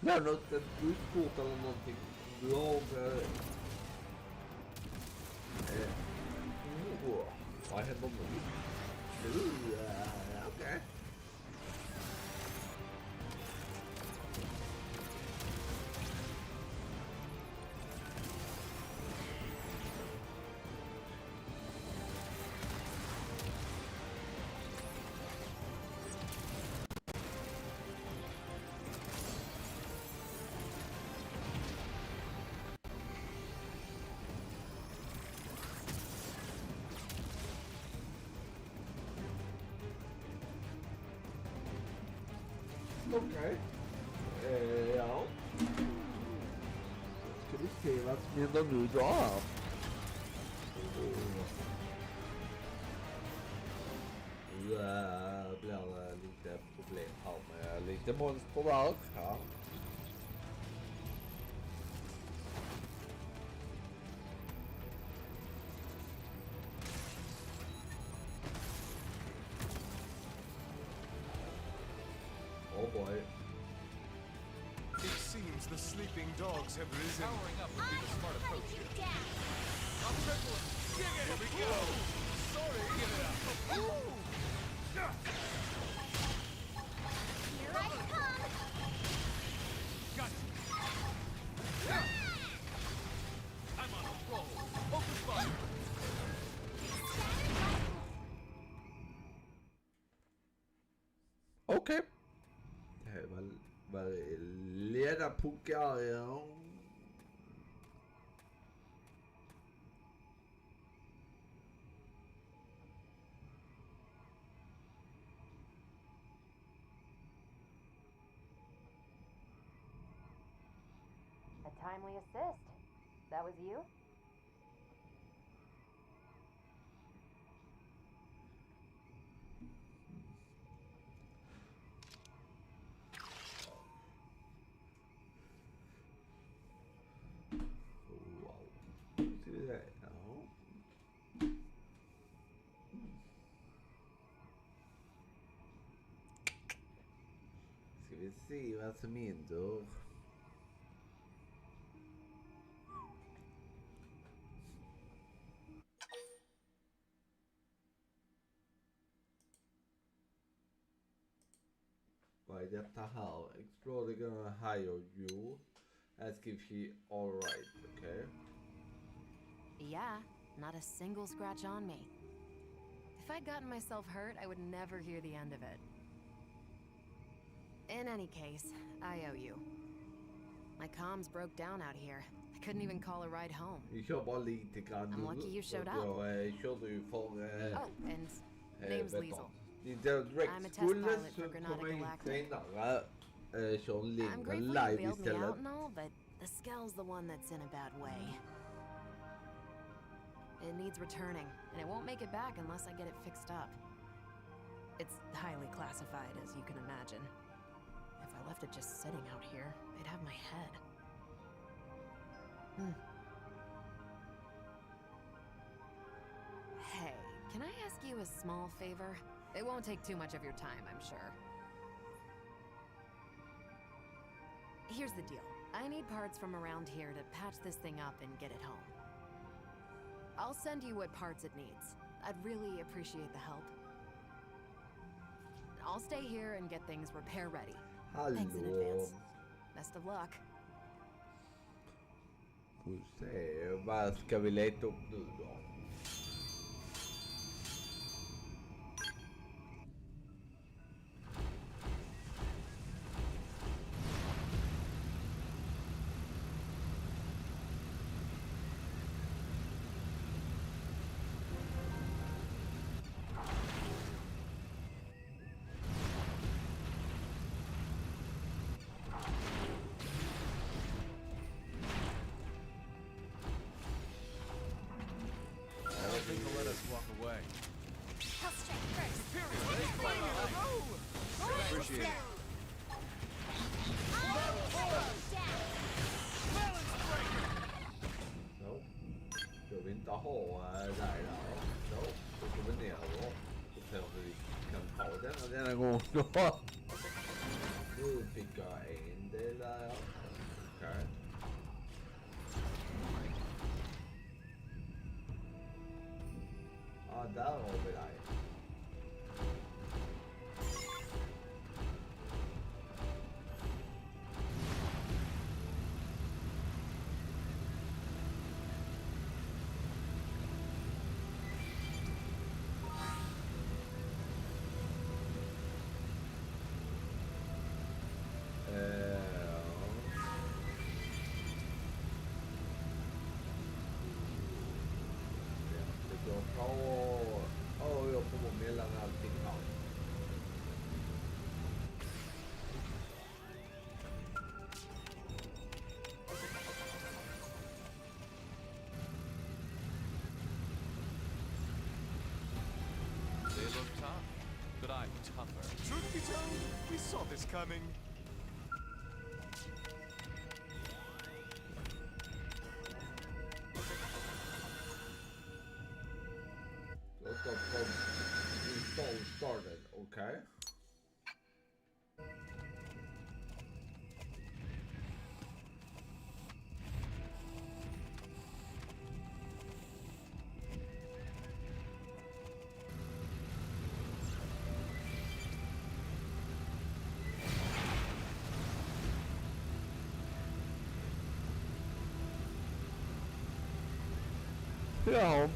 låna ut ett busskort eller någonting. Du har vad händer nu? Okej. Okej. Ja. Ska vi se vad som händer nu då? Det blir lite problem här med lite monster där. Ja. Oh boy. It seems the sleeping dogs have risen. Powering up would be the smart approach here. I'll triple it. Dig it. Here we go. Sorry. Give it up. Here I come! Gotcha. I'm on a roll. Open fire. Okej. Det här var ledarpuckar, ja. A timely assist. That was you? Wow. Ska vi se. Ja. Ska vi se vad som händer. Vad är detta här? Explore gonna hire you. Ask if she alright, okay? Yeah, not a single scratch on me. If I'd gotten myself hurt, I would never hear the end of it. In any case, I owe you. My comms broke down out here. I couldn't even call a ride home. Vi kör bara lite grann. I'm lucky you showed up. Jag körde ju för... Oh, and name's Liesel. Nintendo Direct I'm a test skulle pilot som for Granada kommer in Galactic. senare. Kör en I'm längre grateful you live bailed me istället. out and all, but the skell's the one that's in a bad way. It needs returning, and it won't make it back unless I get it fixed up. It's highly classified, as you can imagine. If I left it just sitting out here, they'd have my head. Hey, can I ask you a small favor? It won't take too much of your time, I'm sure. Here's the deal. I need parts from around here to patch this thing up and get it home. I'll send you what parts it needs. I'd really appreciate the help. I'll stay here and get things repair ready. Thanks in advance. Best of luck. Får se, vad ska vi leta upp nu då? Denna gång då. Nu fick jag en del där. Okej. Ja, där har vi dig. Jag får vara mellan allting här. They look tough, but I'm tougher. Truth be told, we saw this coming. Install started, okay. Ja.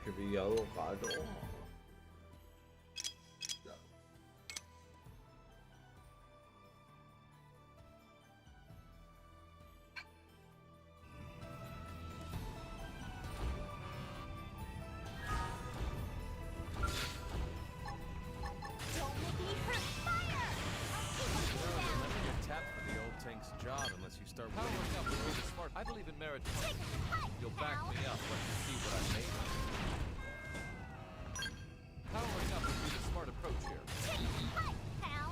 Ska vi göra då? Job unless you start winning. Up would be the smart. I believe in meritocracy. You'll back me up once you see what I made of. Powering up would be the smart approach here. Take a fight, pal.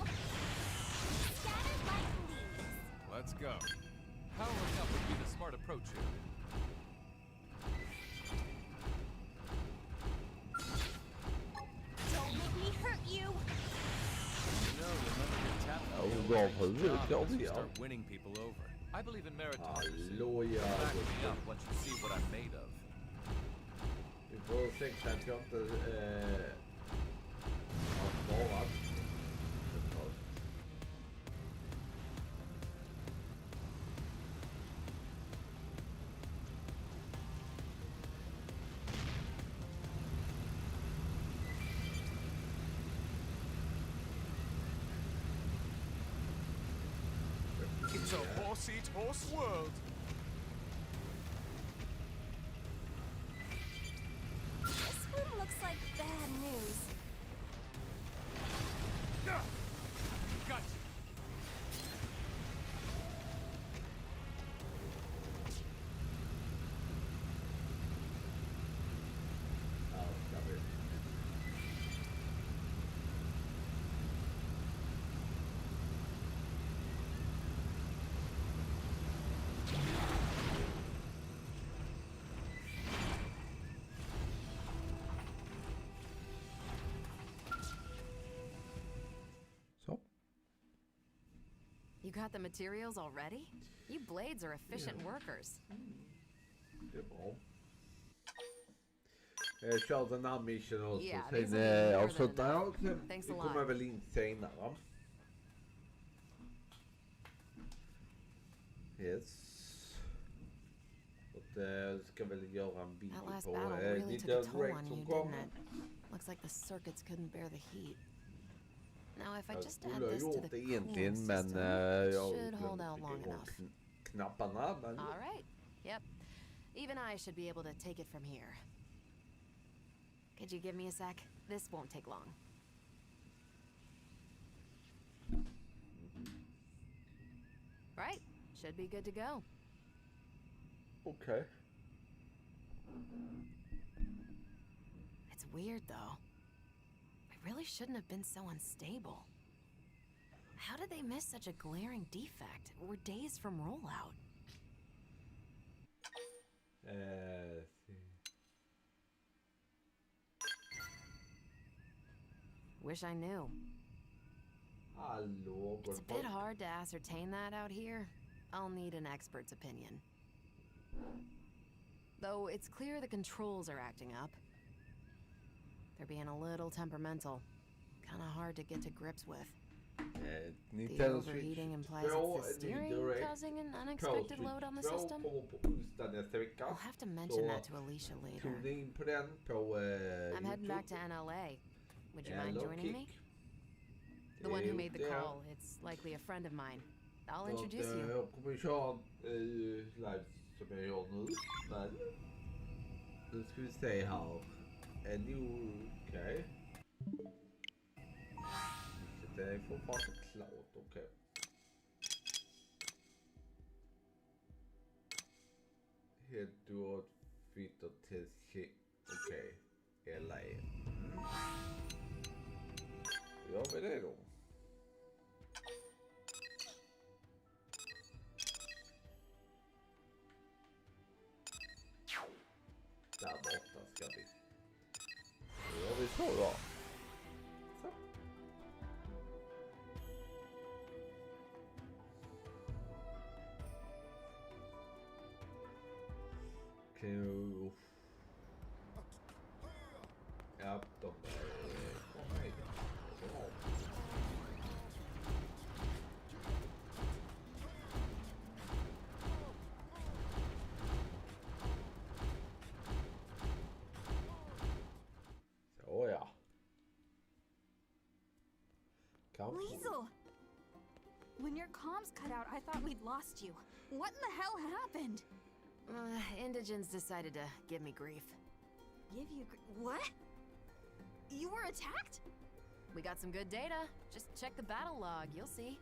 Scattered like leaves. Let's go. Powering up would be the smart approach here. Don't make me hurt you. You know, you'll never get tapped. Start winning people over. I believe in meritocracy. Back me up once you see what I'm made of. Vi får ursäkta att jag inte har svarat. Horse-eat horse world. This one looks like bad news. Gotcha. Så. You got the materials already? You blades are efficient workers. Det är bra. Jag kör den här mission också. Yeah, Sen these will be more avslutar than jag. Sen Thanks a kommer lot. väl in senare. Yes. Och det ska väl göra en video That last på battle really took lite a toll direkt on som you, kommer. didn't it? Looks like the circuits couldn't bear the heat. Now, if I Jag just add skulle ha this to gjort the det cooling egentligen, men system, jag should hold glömde out long trycka igång enough. knapparna. Men All right. Yep. Even I should be able to take it from here. Could you give me a sec? This won't take long. Right. Should be good to go. okej. It's weird, though. I really shouldn't have been so unstable. How did they miss such a glaring defect? We're days from rollout. Wish I knew. Hallå, It's a bit hard to ascertain that out here. I'll need an expert's opinion. Though it's clear the controls are acting up. They're being a little temperamental. Kinda hard to get to grips with. The overheating implies it's the steering causing an unexpected load on the system. I'll have to mention that to Alicia later. I'm heading back to NLA. Would you mind joining me? The one who made the call. It's likely a friend of mine. I'll introduce you. Jag kommer köra live som jag gör nu. Men nu ska vi se här. Är det okej? Det är fortfarande klart, okej. Head flyttar till okej. LA. Gör vi det då? Där borta ska vi. Då gör vi så då. Så. Okej. Ja, de kommer hit. Så ja. Weasel! When your comms cut out, I thought we'd lost you. What in the hell happened? Indigens decided to give me grief. Give you what? You were attacked? We got some good data. Just check the battle log, you'll see.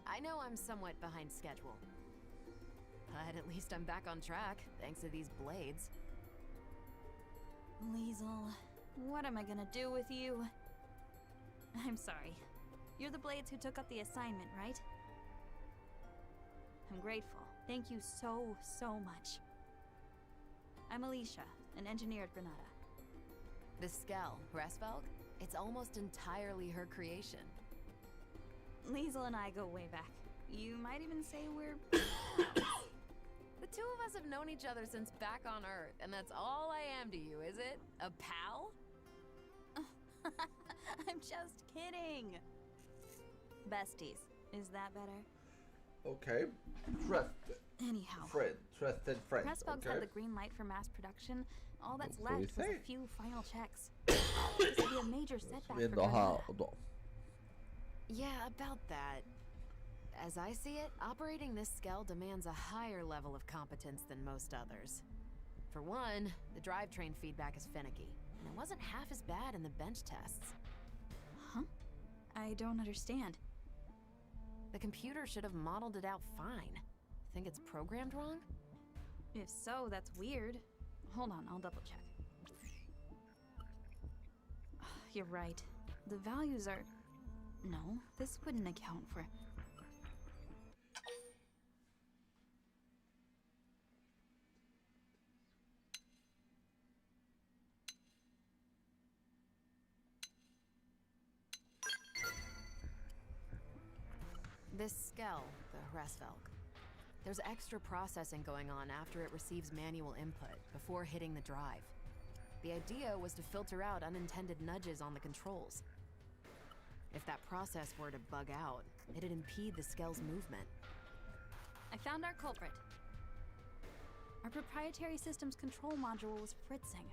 I know I'm somewhat behind schedule. But at least I'm back on track, thanks to these blades. Weasel, what am I gonna do with you? I'm sorry. You're the Blades who took up the assignment, right? I'm grateful. Thank you so, so much. I'm Alicia, an engineer at Granada. The Skell, Resvelg, it's almost entirely her creation. Liesel and I go way back. You might even say we're... The two of us have known each other since back on Earth, and that's all I am to you, is it? A pal? I'm just kidding. Besties, is that better? Okay. Trusted. Anyhow. Trusted friend. Resvelg's Okay. had the green light for mass production. All that's Då får vi left was se. a few final checks. This will be a major setback Vi for ändå Granada. här då. Yeah, about that. As I see it, operating this Skell demands a higher level of competence than most others. For one, the drivetrain feedback is finicky, and it wasn't half as bad in the bench tests. Huh? I don't understand. The computer should have modeled it out fine. Think it's programmed wrong? If so, that's weird. Hold on, I'll double check. You're right. The values are... No, this wouldn't account for... This Skell, the Hresvelk, there's extra processing going on after it receives manual input, before hitting the drive. The idea was to filter out unintended nudges on the controls. If that process were to bug out, it'd impede the Skell's movement. I found our culprit. Our proprietary systems control module was fritzing.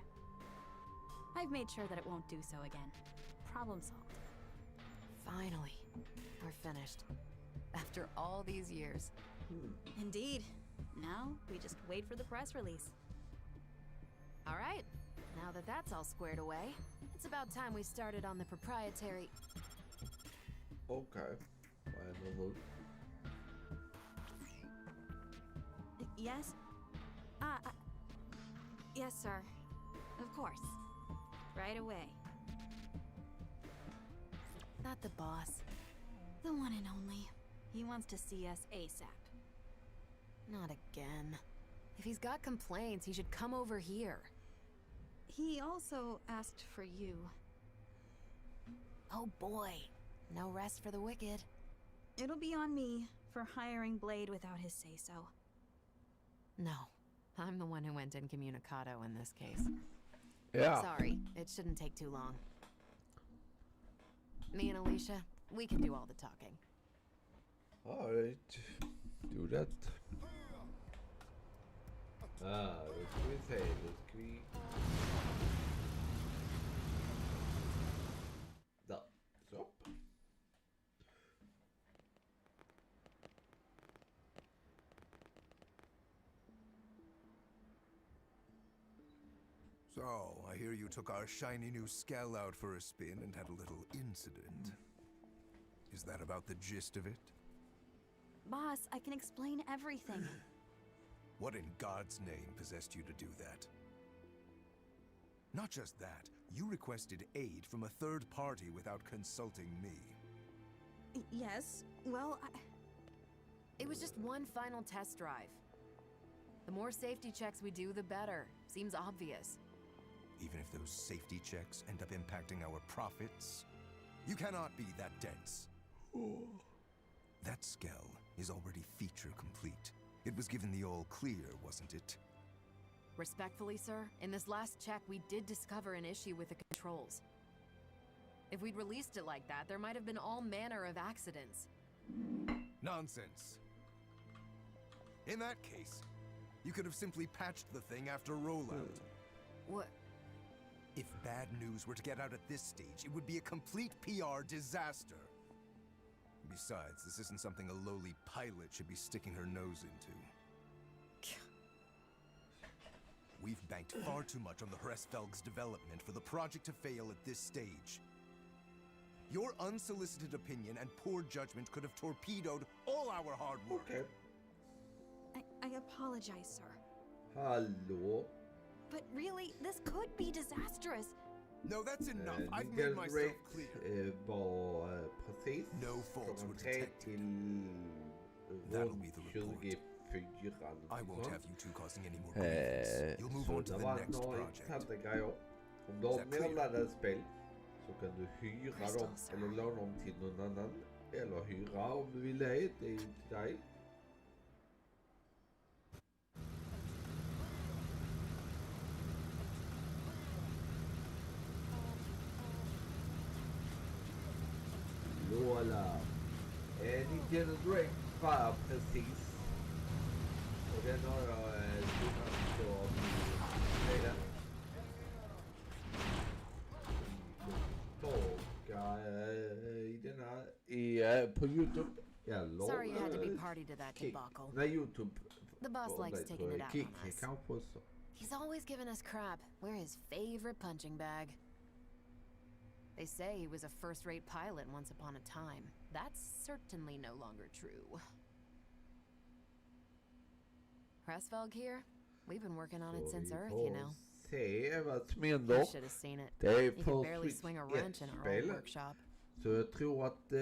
I've made sure that it won't do so again. Problem solved. Finally, we're finished. After all these years. Indeed. Now, we just wait for the press release. All right. Now that that's all squared away, it's about time we started on the proprietary... Okay. Finally. Yes? Yes, sir. Of course. Right away. Not the boss. The one and only. He wants to see us ASAP. Not again. If he's got complaints, he should come over here. He also asked for you. Oh boy. No rest for the wicked. It'll be on me for hiring Blade without his say-so. No. I'm the one who went incommunicado in this case. Yeah. Sorry. It shouldn't take too long. Me and Alicia, we can do all the talking. Alright. Do that. Vad ska vi säga? Då ska vi... Där. Så. So, I hear you took our shiny new Skell out for a spin and had a little incident. Is that about the gist of it? Boss, I can explain everything. What in God's name possessed you to do that? Not just that, you requested aid from a third party without consulting me. Yes, well, It was just one final test drive. The more safety checks we do, the better. Seems obvious. Even if those safety checks end up impacting our profits, you cannot be that dense. That Skell is already feature complete. It was given the all clear, wasn't it? Respectfully, sir, in this last check, we did discover an issue with the controls. If we'd released it like that, there might have been all manner of accidents. Nonsense. In that case, you could have simply patched the thing after rollout. What? If bad news were to get out at this stage, it would be a complete PR disaster. Besides, this isn't something a lowly pilot should be sticking her nose into. We've banked far too much on the Hresvelg's development for the project to fail at this stage. Your unsolicited opinion and poor judgment could have torpedoed all our hard work. Okay. I apologize, sir. Hallå? But really, this could be disastrous. No, that's enough. I've made myself clear. Var precis No faults were 3 detected. till That'll be the report. 24. I won't have you two causing any more grievance. You'll move on to the next project. Intressanta grejer. Om du har meddelade spel så kan du hyra dem eller låna dem till någon annan. Eller hyra om du vill det. Det är ju till dig. Lola. Nintendo Direct var precis. Och den har jag kunnat då redan. Tillbaka i denna på YouTube. Eller Sorry you had to be party to that debacle. Nej, YouTube. The boss likes taking it out Kick on us. kanske också. He's always giving us crap. We're his favorite punching bag. They say he was a first-rate pilot once upon a time. That's certainly no longer true. Pressfelg here? We've been working on it since Earth, you know. Se vad som händer. You should have seen it. Det är You could för barely swing a wrench in our old workshop. Så jag tror att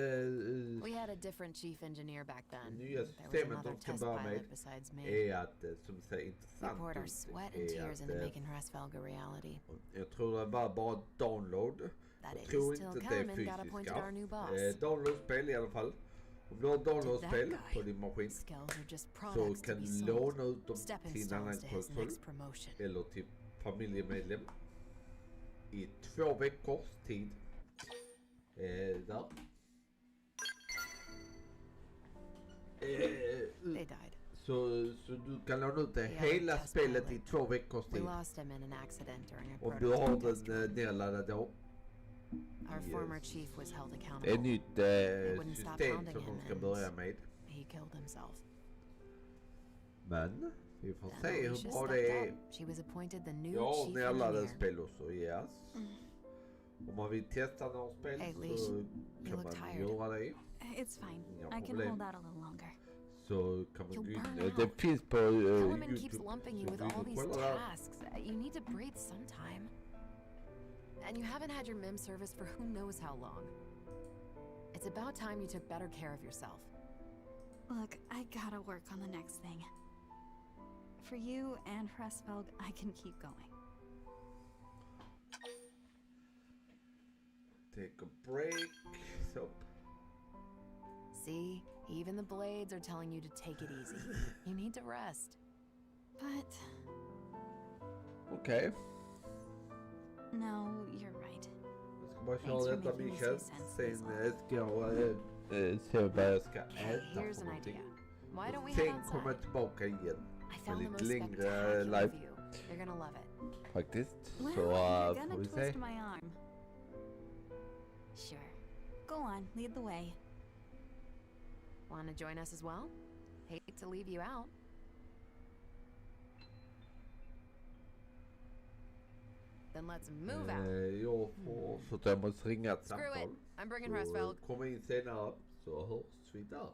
We had a different chief engineer back then. nya There was systemet another de ska test börja med pilot besides me. är att, som säger We intressant poured our ut, sweat and är tears into att making Pressfelg a reality. jag tror det var bara download. That Jag is tror till inte det är Kamen got appointed our new boss. Downloadspel i alla fall. Om du har downloadspel på din maskin Skills are just så products to kan be du sold. låna ut dem Stepping till en annan stones to his konsol next promotion. eller till familjemedlem i 2 veckors tid. Där. They died. Så du kan låna ut det hela spelet i 2 veckors We tid. lost him in an accident during a Om du har prototype test den run. nedladdad då. Our former chief was held Det är accountable. ett nytt wouldn't stop system hounding som him de ska and börja med. he killed himself. Men vi får Then se hur Alicia bra stepped det är. up. She was appointed the new Ja, chief nedladdade engineer. spel också, yes. Om man vill testa några spel Hey, så Leash, you kan look man tired. göra det. It's fine. Inga I can problem. hold out a little longer. Så kan man You'll gå in. burn Det out. finns på Kellerman YouTube. keeps lumping you Så with gå in all och these kolla där. tasks. You need to breathe sometime. And you haven't had your MIM service for who knows how long. It's about time you took better care of yourself. Look, I gotta work on the next thing. For you and Pressfelg, I can keep going. Take a break. Så. See, even the blades are telling you to take it easy. You need to rest. But Okej. no, you're right. Jag ska bara köra Thanks for detta making me Michael. see sense, Sen Liesl. ska jag se vad jag ska Hey, äta here's för an någonting. idea. Why don't we Och head sen kommer jag outside? tillbaka igen. I Med found the lite most längre spectacular live view. You're gonna love it. faktiskt. Well, Så you're får gonna vi se. twist my arm. Sure. Go on, lead the way. Want to join us as well? Hate to leave you out. Then let's move out. Jag får så att jag måste ringa ett Screw samtal. it. I'm bringing Så Pressfelg. kom in senare så hörs vi där.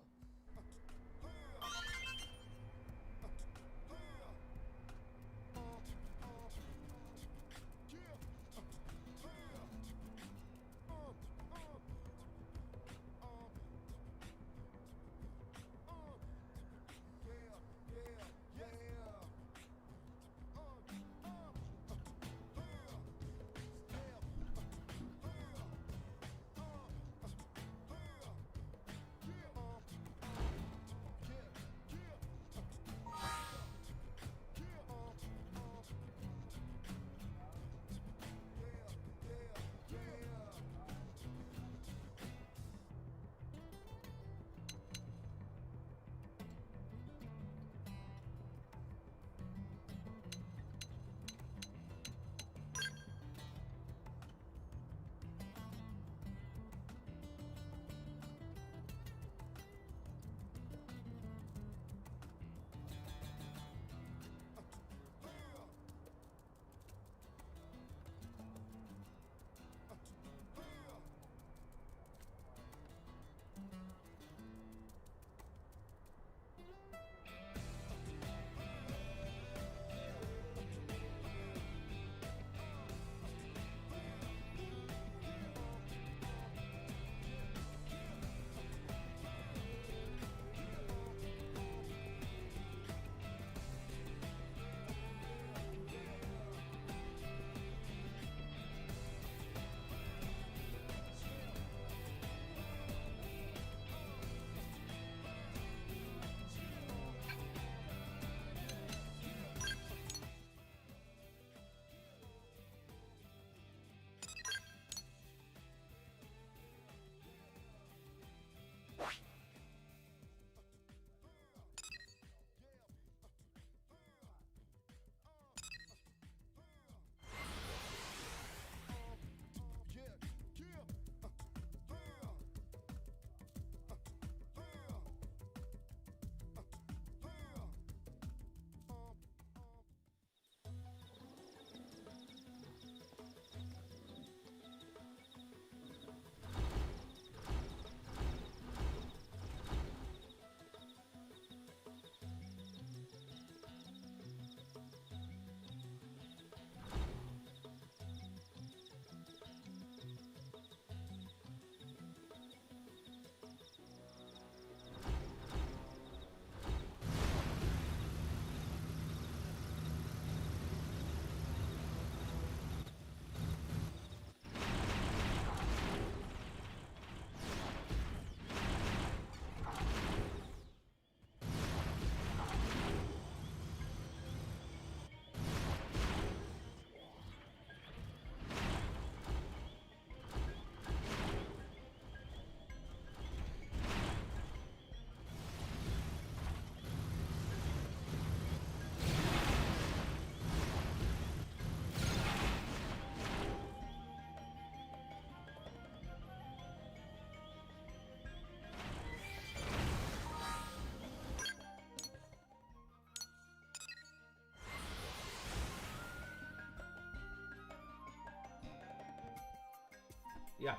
Ja.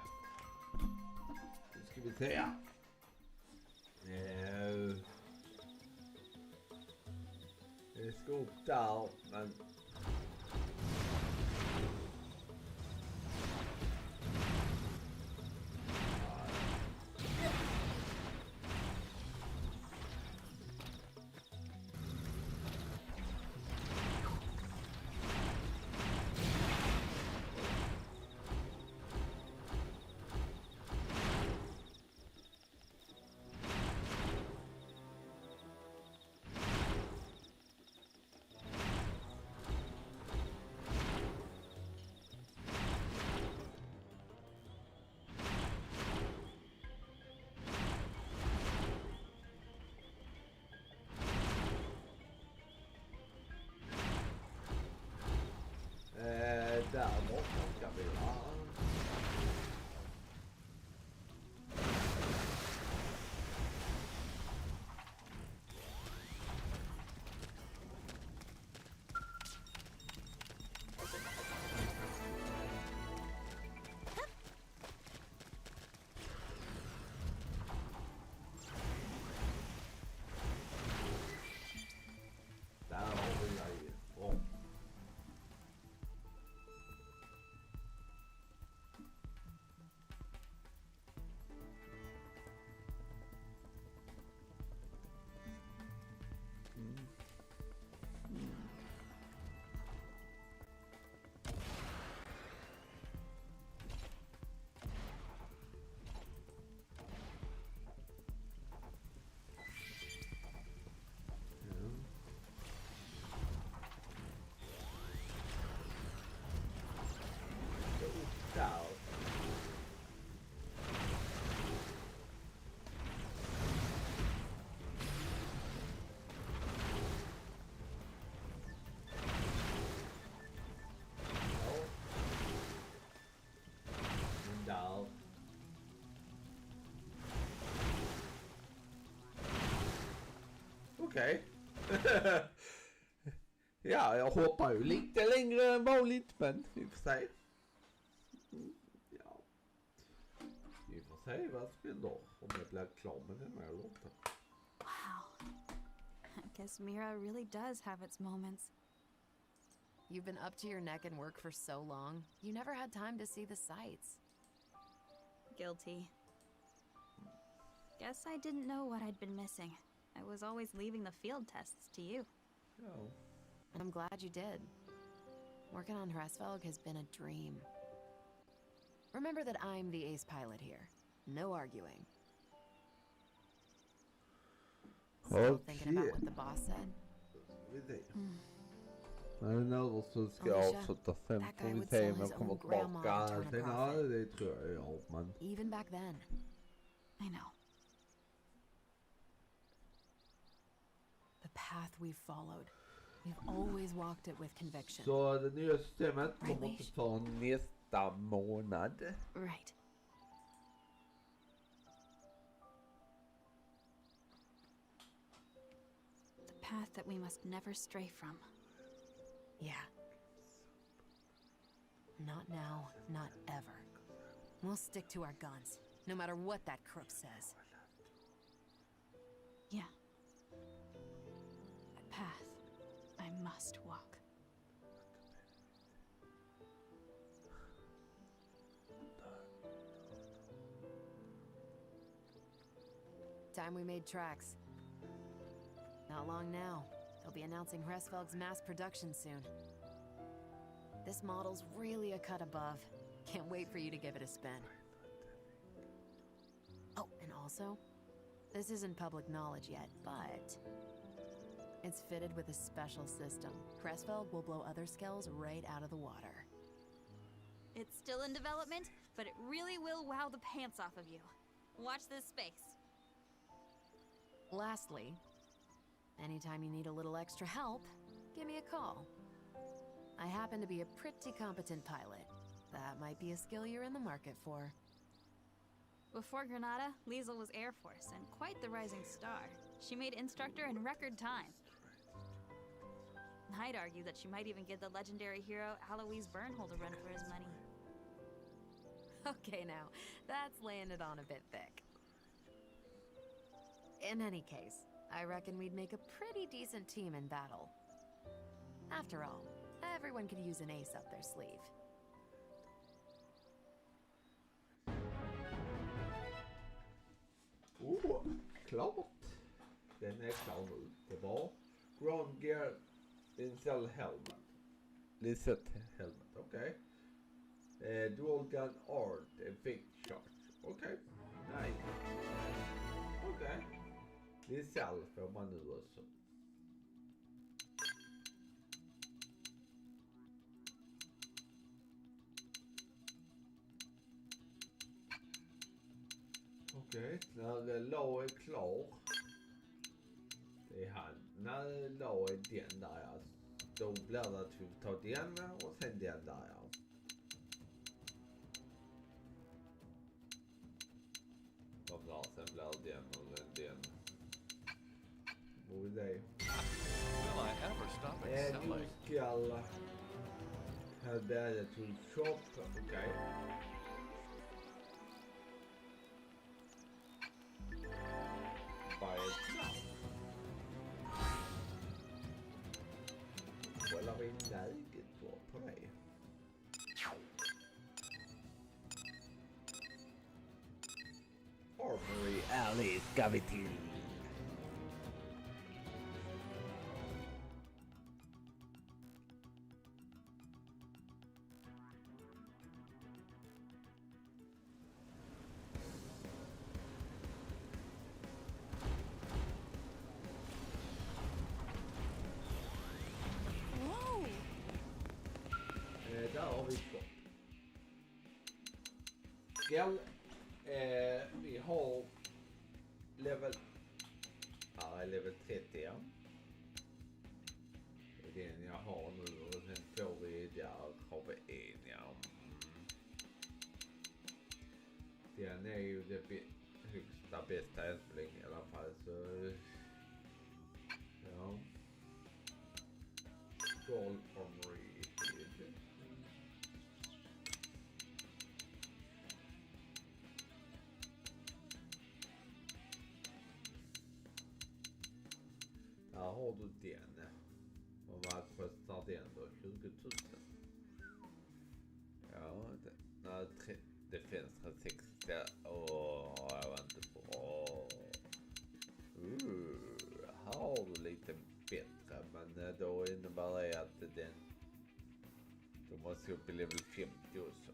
Nu ska vi se. Det ska upp där, men... Där borta ska vi vara. Där har vi ju. Okej. Ja, jag hoppar ju lite längre än vanligt, men vi får se. Ja. Vi får se vad som händer om jag blir klar med den här låten. Wow. I guess Mira really does have its moments. You've been up to your neck in work for so long, you never had time to see the sights. Guilty. Guess I didn't know what I'd been missing. I was always leaving the field tests to you. Oh. And I'm glad you did. Working on Hresvelg has been a dream. Remember that I'm the ace pilot here. No arguing. Still thinking about what the boss said? Jag är nervös så ska jag avsluta sen får vi se om jag kommer tillbaka senare. Det tror jag, men... Even back then. I know. The path we've followed. We've always walked it with conviction. Så det nya systemet kommer inte för nästa månad. Right. The path that we must never stray from. Yeah. Not now, not ever. We'll stick to our guns, no matter what that crook says. Yeah. That path I must walk. Time we made tracks. Not long now. They'll be announcing Hresvelg's mass production soon. This model's really a cut above. Can't wait for you to give it a spin. Oh, and also, this isn't public knowledge yet, but it's fitted with a special system. Hresvelg will blow other skells right out of the water. It's still in development, but it really will wow the pants off of you. Watch this space. Lastly, anytime you need a little extra help, give me a call. I happen to be a pretty competent pilot. That might be a skill you're in the market for. Before Granada, Liesel was Air Force and quite the rising star. She made instructor in record time. I'd argue that she might even give the legendary hero Alois Bernhold a run for his money. Okay, now, that's landed on a bit thick. In any case, I reckon we'd make a pretty decent team in battle. After all, everyone could use an ace up their sleeve. Klart. Den är klar nu. Det var Ground Gear Incel Helmet. Lisset Helmet, okej. Dual Gun Art Effect Charge. Okej. Nej. Okej. Lisel får man nu också. Okej, när La är klar. Det är han. När La är den där, ja. Då blir det att vi tar den och sen den där, ja. Vad bra, sen blir den och sen den. Vad är det? Will I ever stop excelling? Nu ska här blir till shop, okej. Well, I mean, läget på dig. Armory Alley ska vi till. Där har vi stopp. Skall vi har level level 30, ja. Det är den jag har nu och sen får vi där har vi en, ja. Den är ju det högsta bästa än så länge i alla fall, så ja. Gold Armory. Här har du den. Och vad kostar den då? 20 000. Ja, det finns 360. Jag var inte bra. Här har du lite bättre. Men då innebär det att den... Då måste upp i level 50 också.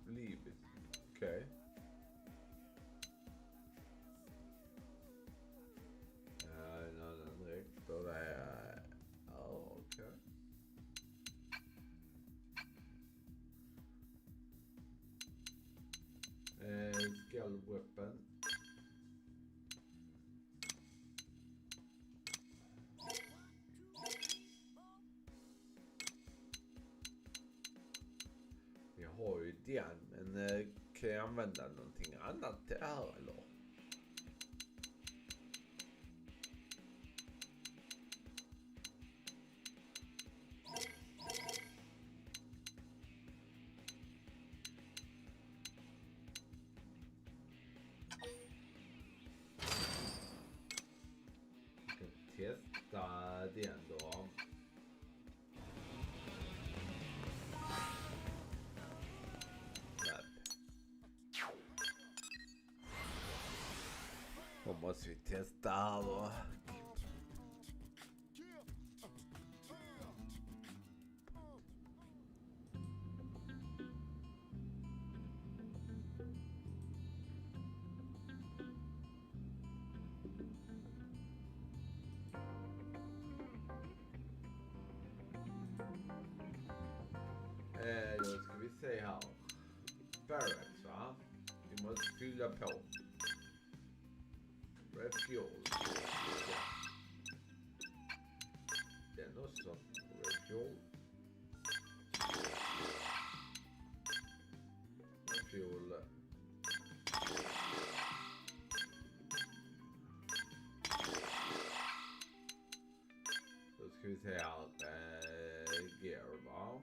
Livet. Okej. En annan rektor där. Ja, okej. Skull weapon. Jag har ju den, men kan jag använda någonting annat till det här eller? Jag kan testa den då. Då måste vi testa här då. Då ska vi se här. Barracks, va? Vi måste fylla på. Refuel. Den också. Refuel. Refuel. Då ska vi se här. Gear, va?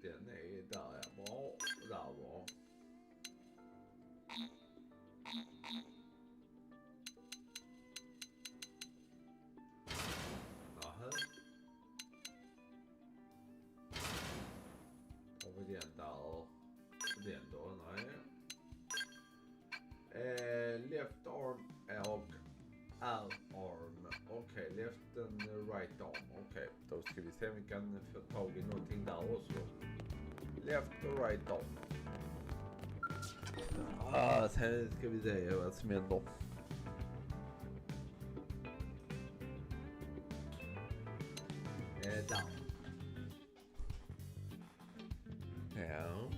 Den är där, ja. Bra. Där var. Nähä. Har vi den där? Den då? Nej. Left arm och R-arm. Okej, left and right arm. Okej, då ska vi se om vi kan få tag i någonting där också. Left och right arm. Sen ska vi se vad som händer. Där. Ja.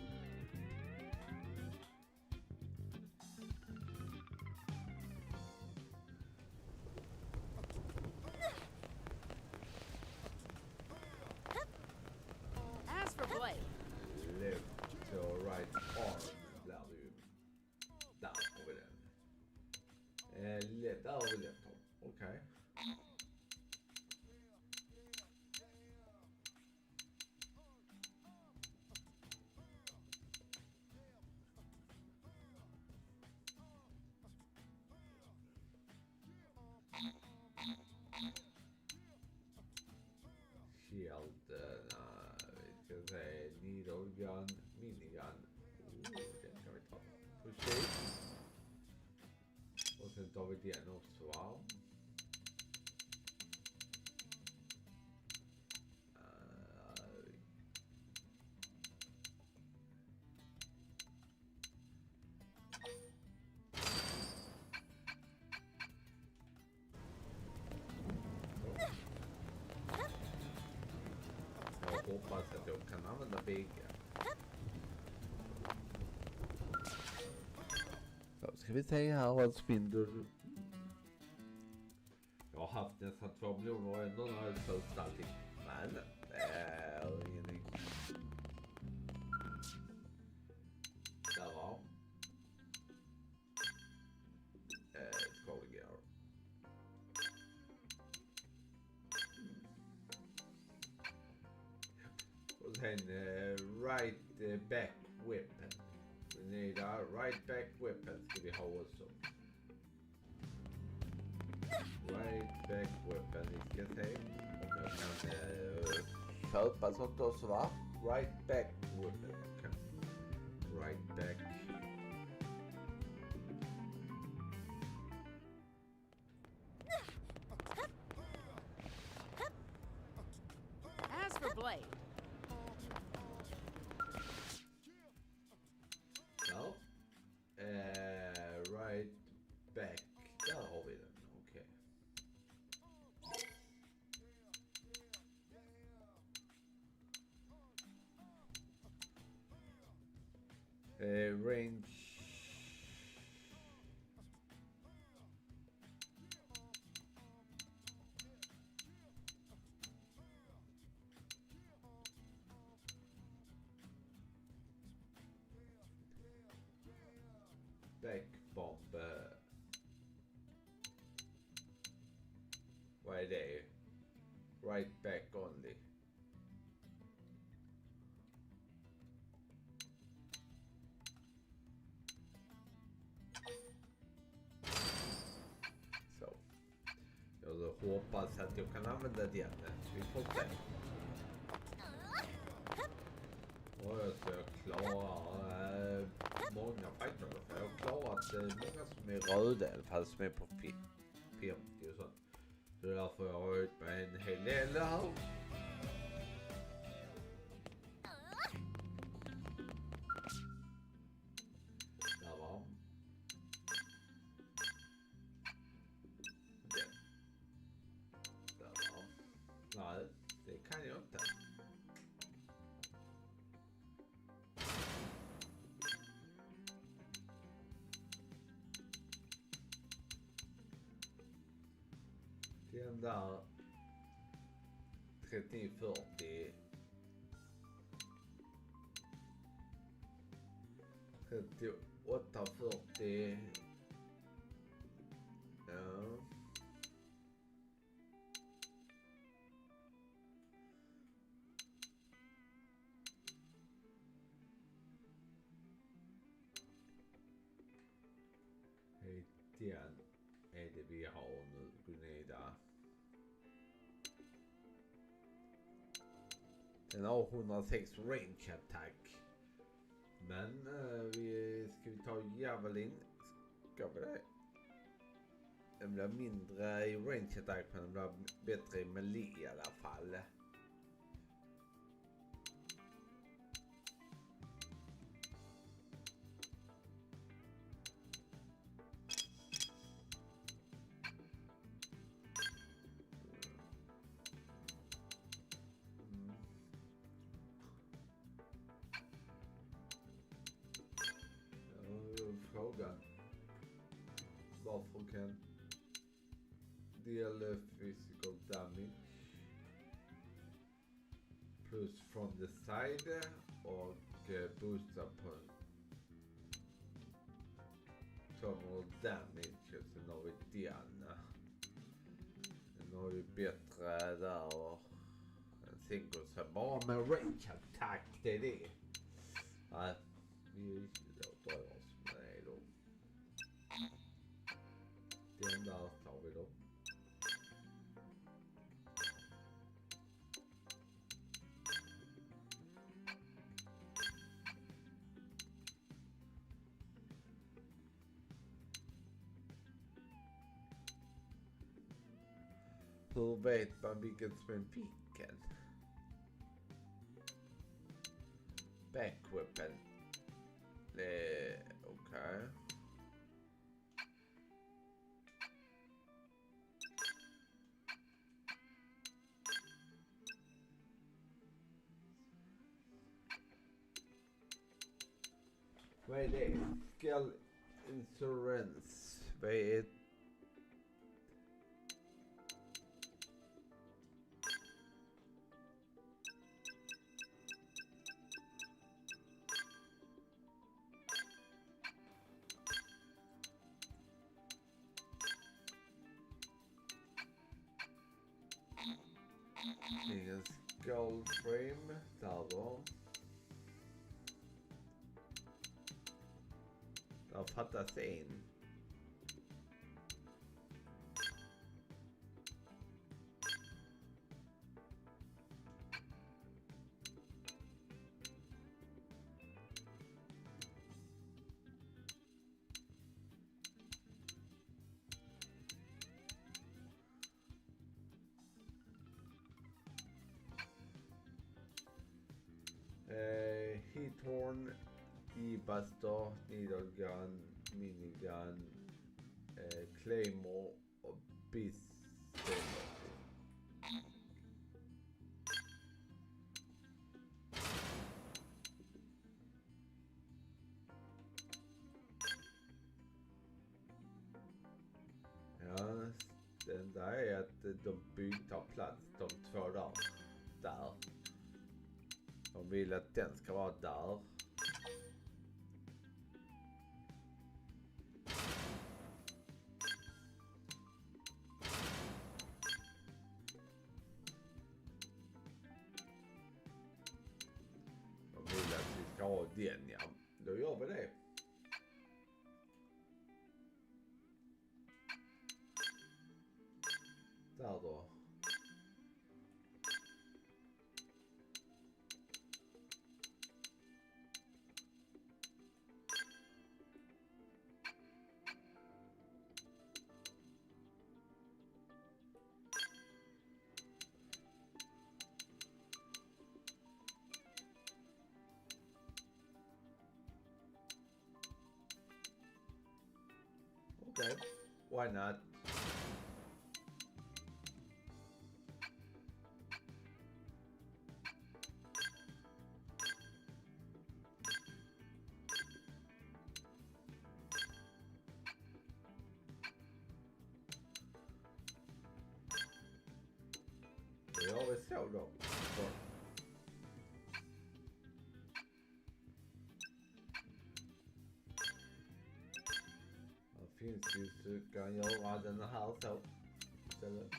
As for Blake. Left och right arm blir det ju. Där har vi den. Där har vi left arm. Okej. Shield, vi ska säga needle gun, minigun. Den kan vi ta. Push. Och sen tar vi den också, va? Jag hoppas att jag kan använda bägge. Då ska vi se här vad spindel. Jag har haft nästan 2 miljoner och ändå har jag sökt allting. Men det är ingenting. Där var. Skåligar. Och sen right back weapon. Vi need a right back weapon ska vi ha också. Right back weapon, vi ska se om jag kan köpa sånt också, va? Right back weapon. Okay. Right back. As for Blake. Ja. Right back. Där har vi den. Okej. Range. Back bomb. Vad är det? Right back only. Så. Jag hoppas att jag kan använda den. Vi får se. Och jag ska klara många fighter. Jag har klarat många som är röda, fast som är på 50 och sånt. Så därför har jag varit med en hel del här. Där var. Där var. Nej, det kan jag inte. Den där 3940 3840 ja. Den är det vi har nu, Gunilla. Den har 106 range attack. Men ska vi ta Javelin? Ska vi det? Den blir mindre i range attack, men den blir bättre i melee i alla fall. Frågan. Varför kan deal physical damage plus from the side och boosta på terminal damage, och sen har vi Diana. Den har vi bättre där och den sänker sig bara med range attack, det är det. Nej, vi drar oss med då. Den där tar vi då. Hur vet man vilket som är vilken? Backweapon. Okej. Vad är det? Skill Insurance. Vad är det? Ingen skull frame. Där då. Där fattas en. Hit horn, E-buster, needle gun, minigun, claymore och beast. Ja, den där är att de byter plats, de två där. De vill att den ska vara där. De vill att vi ska ha den, ja. Då gör vi det. Där då. Why not? Det gör vi så då. Finns ju så kan göra den här så istället.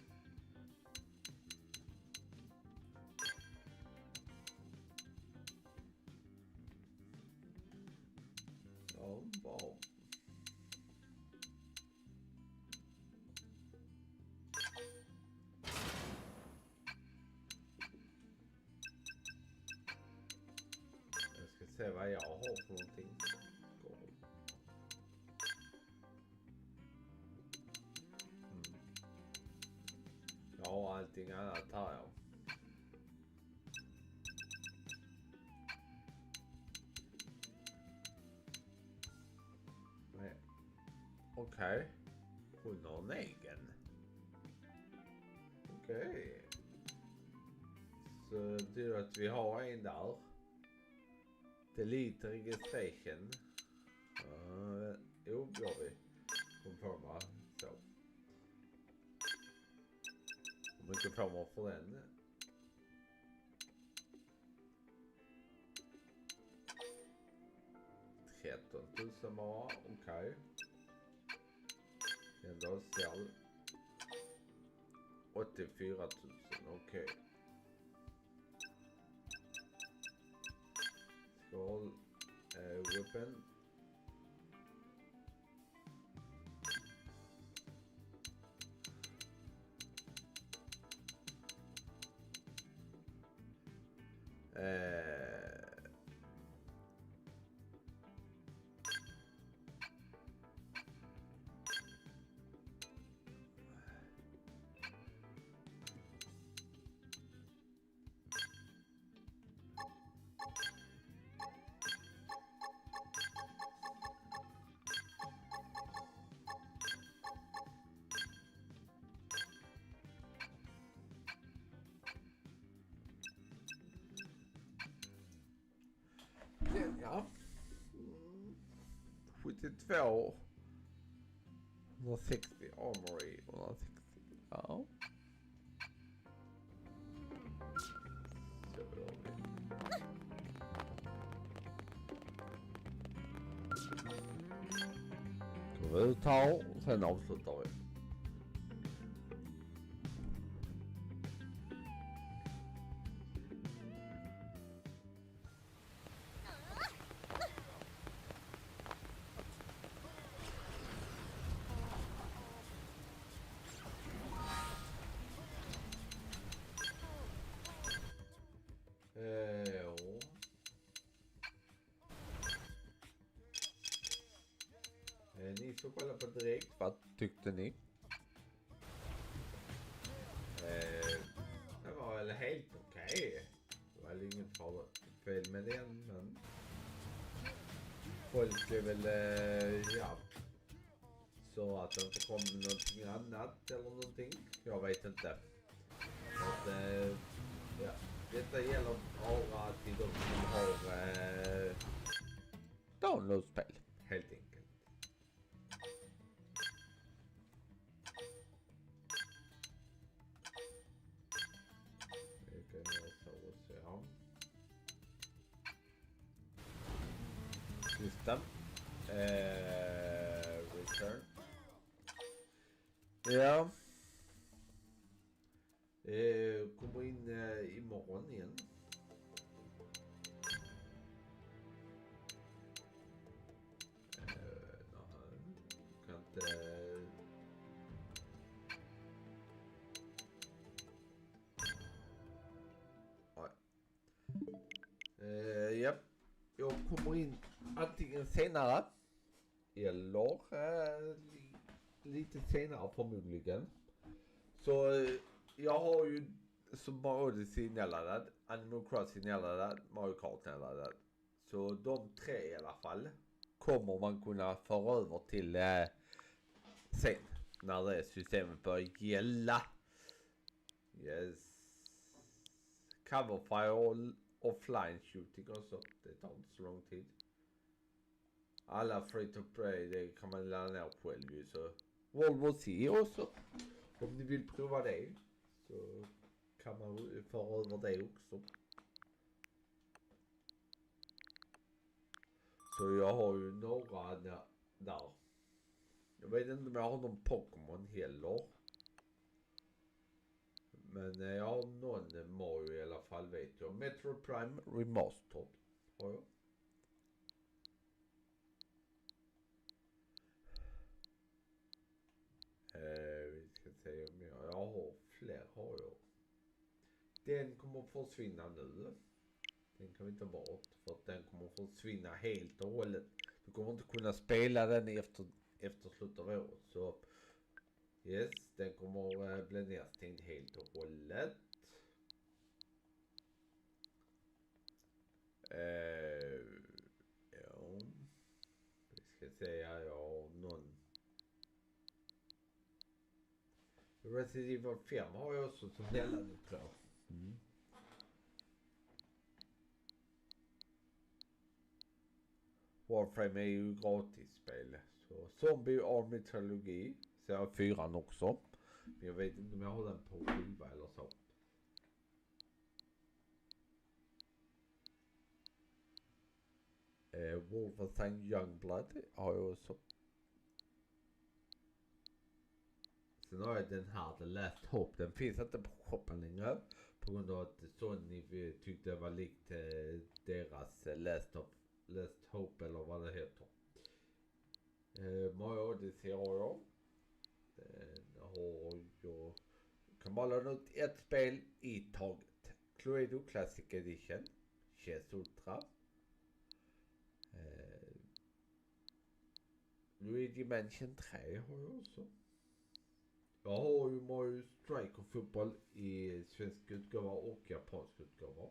Ja, bra. Jag ska se vad jag har för någonting. Ja, allting annat här ja. Nej. Okej. Hon har en egen. Okej. Så det betyder att vi har en där. Delete registration. Jo, gör vi. Konforma. Så. Hur mycket får man för den? $13,000 bara, okej. Ändå sälj. 84,000, okej. Scroll, weapon. Ja. 72. 160 armory. 160. Ja. Så gör vi. Går vi ut här och sen avslutar vi. Ni får kolla på direkt, vad tyckte ni? Det var väl helt okej. Det var väl inget fel med den, men folk är väl, ja, så att det inte kommer någonting annat eller någonting. Jag vet inte. Att, ja, detta gäller bara till de som har downloadspel, helt enkelt. System. Return. Ja. Kommer in imorgon igen. Kan inte... Ja. Jag kommer in antingen senare eller lite senare förmodligen. Så jag har ju som Odyssey nedladdad, Animal Crossing nedladdad, Mario Kart nedladdad. Så de tre i alla fall kommer man kunna föra över till sen när det systemet börjar gälla. Yes. Coverfire och offline shooting och så. Det tar inte så lång tid. Alla free to play, det kan man ladda ner själv ju, så World War C också. Om ni vill prova det så kan man föra över det också. Så jag har ju några där. Jag vet inte om jag har någon Pokémon heller. Men jag har någon Mario i alla fall, vet jag. Metro Prime Remastered har jag. Vi ska se om jag har fler, har jag. Den kommer försvinna nu. Den kan vi ta bort för att den kommer försvinna helt och hållet. Du kommer inte kunna spela den efter slutet av året. Så yes, den kommer bli nedstängd helt och hållet. Ja. Vi ska säga jag har någon. Resident Evil 5 har jag också som delade på. Warframe är ju gratisspel. Så Zombie Army Trilogy. Så jag har 4 också. Men jag vet inte om jag har den på skiva eller så. Wolfenstein Youngblood har jag också. Sen har jag den här, The Last Hope. Den finns inte på shoppen längre. På grund av att Sony tyckte det var likt deras Last Hope eller vad det heter. Mario Odyssey har jag. Den har jag. Kan bara ladda ut ett spel i taget. Cluedo Classic Edition. Chess Ultra. Luigi Mansion 3 har jag också. Jag har ju Mario Striker fotboll i svensk utgåva och japansk utgåva.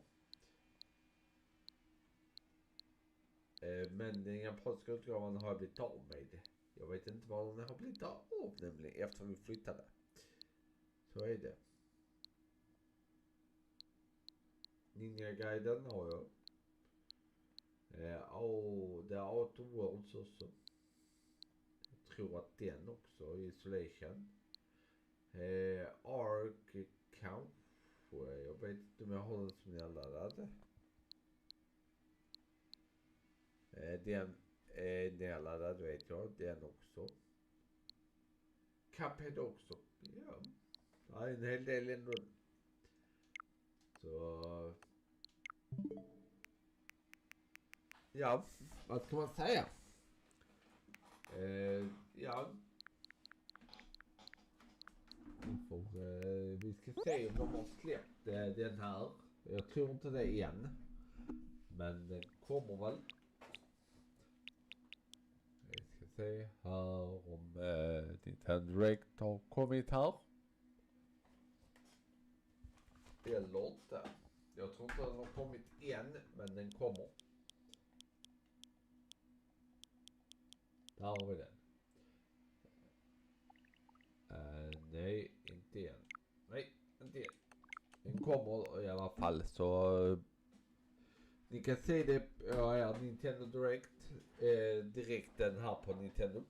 Men den japanska utgåvan har jag blivit av med. Jag vet inte vad den har blivit av nämligen efter vi flyttade. Så är det. Ninja-guiden har jag. Det är Outer Worlds också. Jag tror att den också, Isolation. Ark kanske. Jag vet inte om jag har den som jag laddade. Den är laddad, vet jag. Den också. Cuphead också. Ja. Det är en hel del ändå. Så. Ja, vad ska man säga? Ja. Vi ska se om de har släppt den här. Jag tror inte det än. Men den kommer väl. Vi ska se här om Nintendo Direct har kommit här. Eller inte. Jag tror inte den har kommit än, men den kommer. Där har vi den. Nej, inte än. Nej, inte än. Den kommer i alla fall, så ni kan se det på Nintendo Direct. Direkten här på Nintendo.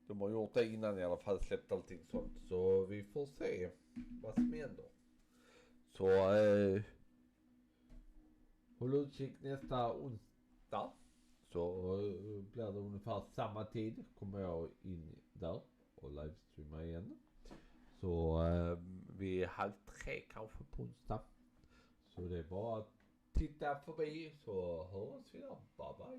De har gjort det innan i alla fall, släppt allting sånt. Så vi får se vad som händer. Så håll utkik nästa onsdag. Så blir det ungefär samma tid. Kommer jag in där och livestreama igen. Så vid 2:30 kanske på onsdag. Så det är bara att titta förbi så hörs vi där. Bye bye.